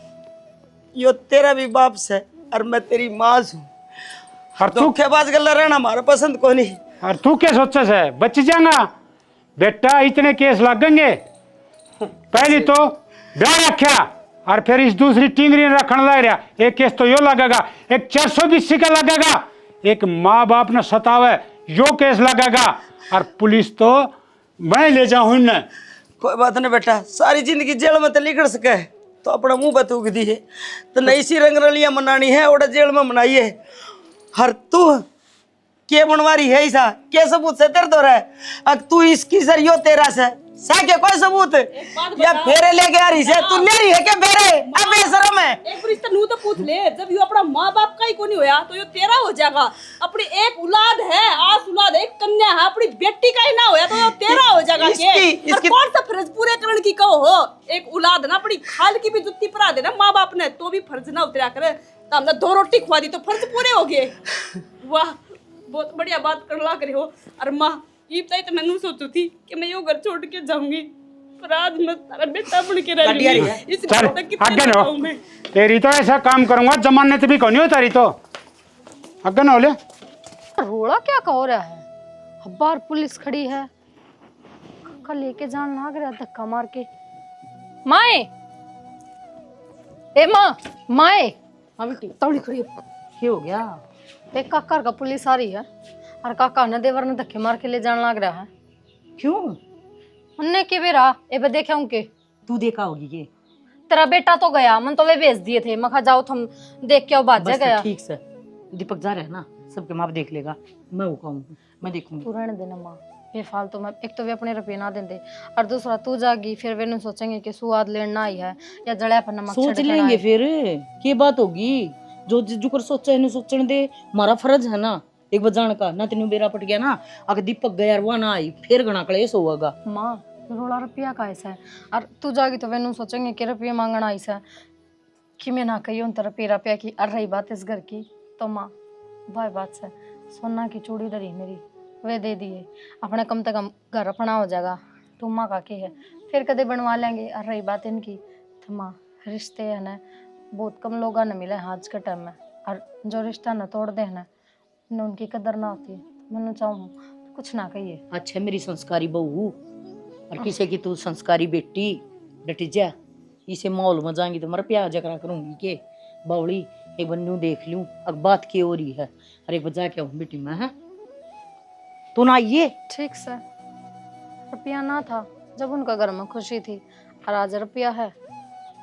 यो तेरा भी बाप से और मैं तेरी माँ हूँ, और तू धोखेबाज गल्ला रहना हमारा पसंद को नहीं। और तू क्या सोचा है? बच जाएगा बेटा, इतने केस लगेंगे। पहली तो ब्याह रखा और फिर इस दूसरी टिंगरी रखने लग रहा, एक केस तो यो लगेगा, एक 420 का लगेगा, एक माँ बाप ने सतावे यो केस लगेगा, और पुलिस तो मैं ले जाऊं न। कोई बात नहीं बेटा, सारी जिंदगी जेल में तो निकल सके तो अपना मुंह बतूक दी है, तो नई सी रंगरलियां मनानी है और जेल में मनाइए। हर तू के बनवारी है ऐसा के सबूत से तेरे तो रहा है? अब तू इसकी सर यो तेरा से साके कोई सबूत या फेरे लेके आ रही से तू ले रही है क्या फेरे? अब बेशरम है। एक बार इसका नू तो पूछ ले, जब यो अपना माँ बाप का ही को नहीं होया तो यो तेरा हो जाएगा। अपनी एक औलाद है, आस औलाद है, एक कन्या है, अपनी बेटी का ही ना होया तो यो तेरा हो जाएगा। इसकी कौन सा फर्ज पूरे करण की कहो हो? एक औलाद ना अपनी खाल की भी जुत्ती परा दे ना माँ बाप ने तो भी फर्ज ना उतरा करे, तो हमने 2 रोटी खुआ दी तो फर्ज पूरे हो गए। वाह बहुत बढ़िया बात कर ला करे हो। और माँ ये तो मैंने सोचू थी कि मैं यो घर छोड़ के जाऊंगी, पर आज मैं तारा बेटा बन के रह रही हूं। इस घर तक कितना रहूं मैं? तेरी तो ऐसा काम करूंगा जमाने तो भी कौन हो तारी तो अगर ना बोले। रोड़ा क्या कहो रहा है? अब बाहर पुलिस खड़ी है, काका लेके जान लाग रहा धक्का मार के। माए ए माँ माए, हाँ बेटी तौड़ी खड़ी क्या हो गया? एक काका का पुलिस आ रही है और काका ने देवर ने धक्के मार के ले जाने लग रहा है। क्यों? उनने के बेरा ए बे देखे उनके तू देखा होगी ये? तेरा बेटा तो गया, मन तो वे भेज दिए थे, मैं कहा जाओ तुम देख के आओ, बात जा गया। ठीक से दीपक जा रहा है ना, सबके माँ देख लेगा, मैं वो कहूँ मैं देखूंगी। तू रहने देना माँ, बेफालतू में एक तो वे अपने रुपये ना देंगे और दूसरा तू जागी फिर वे सोचेंगे कि सुआद लेना आई है या जड़ा पर नमक सोच लेंगे फिर क्या बात होगी। जो जुकर सोचा है सोचने दे, हमारा फर्ज है ना एक बार जान का ना। तेन बेरा पट गया ना, अगर दीपक गया वो ना आई फिर घना कलेश होगा। माँ रोला रुपया का ऐसा है और तू जागी तो वे सोचेंगे कि रुपये मांगना ऐसा कि मैं ना कही उन रुपया की। और रही बात इस घर की तो माँ भाई बात से सोना की चूड़ी डरी मेरी वे दे दिए, अपने कम से कम घर अपना हो जाएगा। तो माँ का के है फिर कदे बनवा लेंगे। और रही बात इनकी तो माँ रिश्ते है ना बहुत कम लोग ने मिले हैं आज के टाइम में, और जो रिश्ता न तोड़ दे ना उनकी कदर ना होती है। मैंने चाहूँ तो कुछ ना कहिए। अच्छा मेरी संस्कारी बहू और किसी की तू संस्कारी बेटी डटी जा, इसे मॉल में जाएंगी तो मर प्यार जकरा करूंगी के बावड़ी एक बन्नू देख लूं अब बात की हो रही है। अरे एक बजा क्या बेटी मैं है तो ना ये ठीक से रुपया ना था जब उनका घर में खुशी थी, और आज रुपया है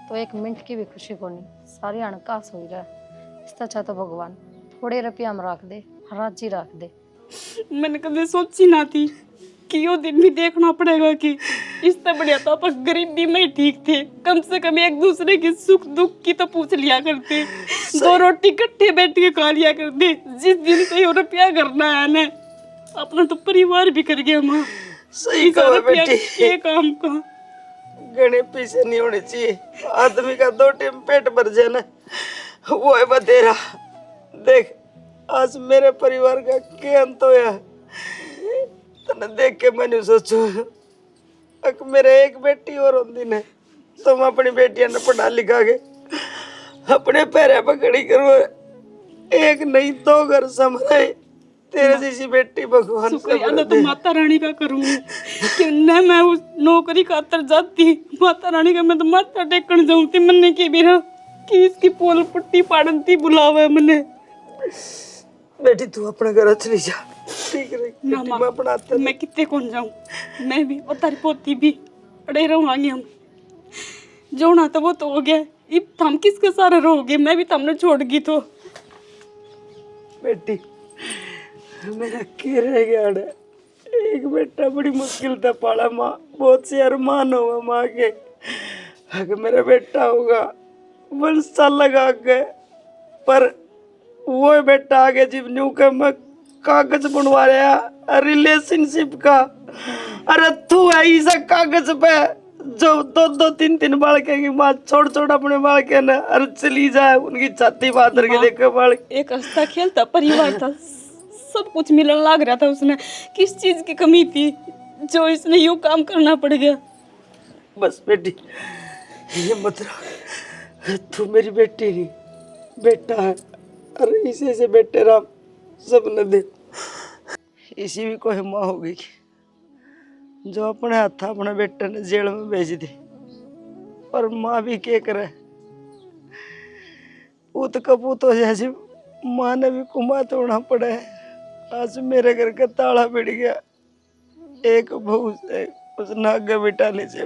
तो 1 मिनट की भी खुशी को नहीं, सारी अणकास हो रहा है। इससे अच्छा तो भगवान थोड़े रुपया में रख दे, राजी रख दे। मैंने कभी सोची ना थी कि यो दिन भी देखना पड़ेगा कि इससे बढ़िया तो अपन गरीबी में ही ठीक थे, कम से कम एक दूसरे की सुख दुख की तो पूछ लिया करते, 2 रोटी इकट्ठे बैठ के खा लिया करते। जिस दिन से यो रुपया करना है ना अपना तो परिवार भी कर गया माँ। सही कहो बेटी। ये काम का गणे पीछे नहीं होने चाहिए। आदमी का 2 टाइम पेट भर जाए ना, वो है बतेरा। देख आज मेरे परिवार का क्या अंत होया, तने देख के मैंने सोचू अक मेरे एक बेटी और होती ने तो मैं अपनी बेटियां ने पढ़ा लिखा के अपने पैरे पर खड़ी करूँ, एक नहीं 2 घर संभाले। तेरे जैसी बेटी भगवान शुक्रिया अल्लाह तो माता रानी का करूँगी कि न मैं उस नौकरी खातर जाती, माता रानी का मैं तो माथा टेकन जाऊँ थी मन्ने की बिना कि इसकी पोल पट्टी पाड़न थी बुलावे मने। बेटी तू अपने घर चली जा, ठीक है बेटी, मैं अपना आता मैं कितने कौन जाऊँ, मैं भी और तारी पोती भी अड़े रहोगे हम। जो होना था वो तो हो गया, अब हम किसके सारे रहोगे, मैं भी तुमने छोड़ गई तो। बेटी मेरा क्या रह गया है? एक बेटा बड़ी मुश्किल था पाला, माँ बहुत से अरमान हुआ माँ के, अगर मेरा बेटा होगा वंश साल लगा के, पर वो बेटा आगे जब न्यू का मैं कागज बनवा रहा रिलेशनशिप का, अरे तू ऐसा कागज पे जो 2-2 3-3 बालके की माँ छोड़ छोड़ अपने बालके ने अरे चली जाए, उनकी छाती बात के देखे बाल। एक हंसता खेलता परिवार था, सब कुछ मिलने लग रहा था, उसने किस चीज की कमी थी जो इसने यूं काम करना पड़ गया। बस बेटी ये मत रहा, तू मेरी बेटी नहीं बेटा है, अरे इसे से बेटे राम सब न दे। इसी भी कोई माँ होगी जो अपने हाथ अपने बेटे ने जेल में भेज दी, पर माँ भी क्या करे, पूत कपूत हो जैसे माँ ने भी कुमात होना पड़ा है। आज मेरे घर का ताला बिड़ गया, एक बहू से उस नाग बिठाने से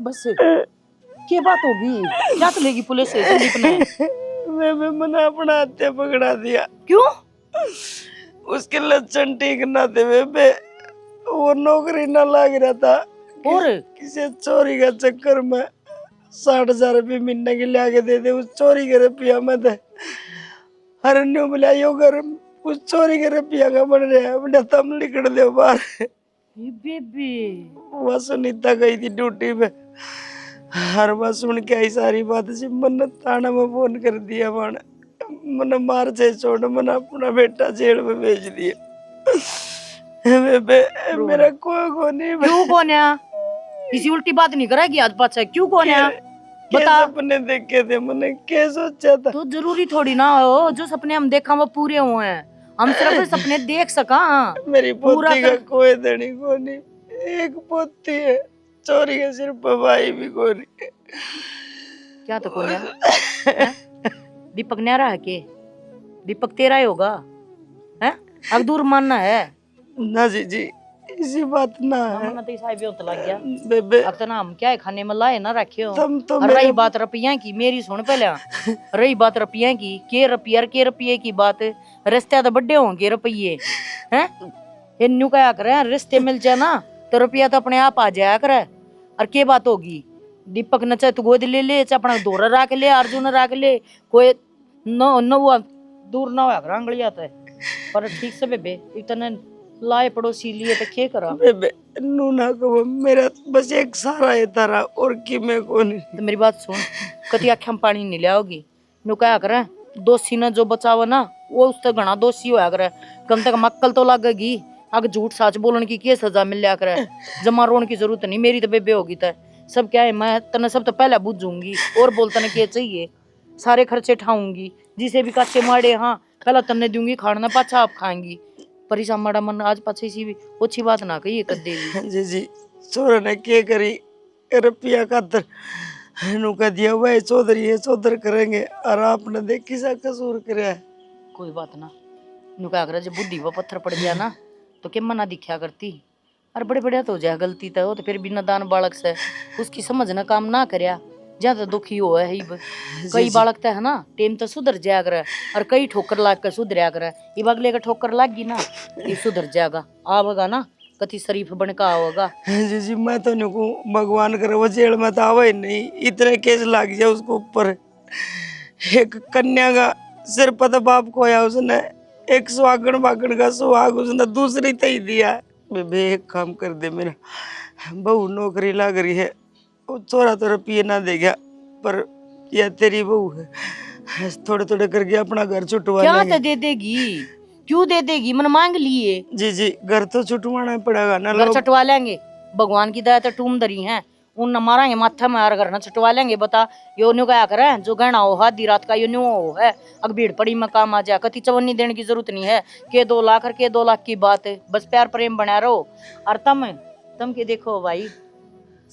बस क्या बात होगी, क्या चलेगी पुलिस से संदीप ने? मैं मना अपना हत्या पकड़ा दिया। क्यों? उसके लक्षण ठीक ना थे बेबे, वो नौकरी ना लग रहा था और किसी चोरी का चक्कर में 60,000 रुपये महीने के ले आके दे दे, उस चोरी के रुपया में थे हर न्यू बोला यो घर उस चोरी के रुपया का बन रहा है, बेटा तुम निकल दो बाहर। बेबी वह सुनीता गई थी ड्यूटी पे, हर बार सुन के आई सारी बात से मन थाना में फोन कर दिया, मन मार से छोड़ मन अपना बेटा जेल में भेज दिया। मेरा कोई नहीं। क्यों कौन है? किसी उल्टी बात नहीं करेगी आज पाछा, क्यों कौन है बता? सपने देखे थे मैंने, क्या सोचा था? तो जरूरी थोड़ी ना हो जो सपने हम देखा वो पूरे हुए हैं, हम सिर्फ सपने देख सका। मेरी पोती का कोई धनी को नहीं, एक पोती है, चोरी के सिर्फ भाई भी को नहीं। क्या तो कौन है? दीपक न्यारा है के? दीपक तेरा ही होगा है? अब दूर मानना है ना जी इसी बात ना है। तो साहिब तो लग गया बेबे, अब तो ना हम क्या है खाने में लाए ना रखे हो। तुम तो रही बात रुपया की, मेरी सुन पहले, रही बात रुपया की, के रुपये की बात, रिश्ते तो बड़े होंगे रुपये हैं, इन क्या करे रिश्ते मिल जाए ना तो रुपया तो अपने आप आ जाया करे। और के बात होगी दीपक न चाहे तू गोद ले ले, चाहे अपना दोरा रख ले, अर्जुन रख ले, कोई न वो दूर ना होया आंगलिया तो, पर ठीक से बेबे इतने लाए पड़ोसी लिए तो क्या करा बेबे नूना को मेरा बस एक सहारा है तारा, और की मैं कौन। तो मेरी बात सुन, कति आँखें में पानी नहीं लियाओगी, नु क्या करे दोषी ने जो बचावा ना वो उससे घना दोषी होया करे, कम से कम अक्ल तो लगेगी। अगर झूठ सच बोलने की क्या सजा मिल लिया करे, जमा रोने की जरूरत नहीं, मेरी तो बेबे होगी तो सब क्या है, मैं तने सब तो पहले बुझूंगी और बोलता ना क्या चाहिए, सारे खर्चे उठाऊंगी, जिसे भी काचे मारे हाँ पहला तन्ने दूंगी खाना, पाछा आप खाएंगी। परिसा माड़ा मन आज पाछे सी भी अच्छी बात ना कही कर देगी। जी छोरा ने क्या करी रुपया खातर नु कह दिया भाई चौधरी है चौधर करेंगे, और आपने देख किसा कसूर कराया। कोई बात ना, नु क्या करे जब बुद्धि वो पत्थर पड़ गया ना तो क्या मना दिखा करती, और बड़े बढ़िया तो हो जाए गलती तो फिर बिना दान बालक से उसकी समझ ना काम ना करया ज्यादा दुखी हो है। कई बालक है ना टेम तो सुधर जाया करे, और कई ठोकर लाग कर सुधरया करे, ये बगले का ठोकर लाग गई ना ये सुधर जाएगा, आवेगा ना कति शरीफ बन का आवेगा। जी मैं तो नहीं कहूँ भगवान करे वो जेल में तो आवे नहीं, इतने केस लाग जाए उसको ऊपर। एक कन्या का सिर पता बाप खोया उसने, एक सुहागन भागन का सुहाग उसने दूसरी तय दिया, बेबे एक काम कर दे मेरा, बहू नौकरी लग रही है, वो थोड़ा तो रुपये ना देगा, पर यह तेरी बहू है, थोड़े थोड़े करके अपना घर छुटवा क्या लेंगे। तो दे देगी, क्यों दे देगी, मन मांग लिए। जी जी, घर तो छुटवाना पड़ेगा ना। घर लोग छुटवा लेंगे, भगवान की दया तो टूम दरी है, उन मारेंगे माथा मार घर ना छुटवा लेंगे। बता यो न्यू क्या करे, जो गहना हो आधी रात का यो न्यू हो है, अग भीड़ पड़ी में काम आ जा, कति चवन्नी देने की जरूरत नहीं है, के 2 लाख और के 2 लाख की बात है, बस प्यार प्रेम बना रहो। और तम के देखो भाई,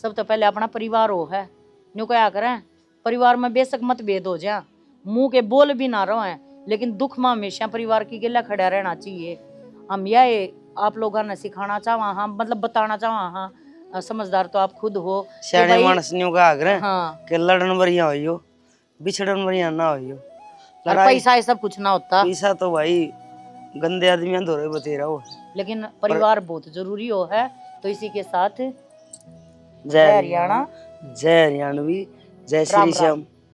सब तो पहले अपना परिवार हो है, न्यू क्या करें, परिवार में बेशक मतभेद हो जा, मुंह के बोल भी ना रहो हैं, लेकिन दुख में हमेशा परिवार की गिला खड़ा रहना चाहिए। हम यह आप लोगों ने सिखाना चाहवा, हाँ मतलब बताना चाहवा, हाँ समझदार तो आप खुद हो कि सियाने भाई- मानस न्यू का आग्रह हाँ, कि लड़न बढ़िया हो, बिछड़न बढ़िया ना हो। और पैसा ये सब कुछ ना होता, पैसा तो भाई गंदे आदमियों धोरे बतेरा हो, लेकिन परिवार बहुत जरूरी हो है। तो इसी के साथ जय हरियाणा, जय हरियाणवी, जय राम श्री श्याम।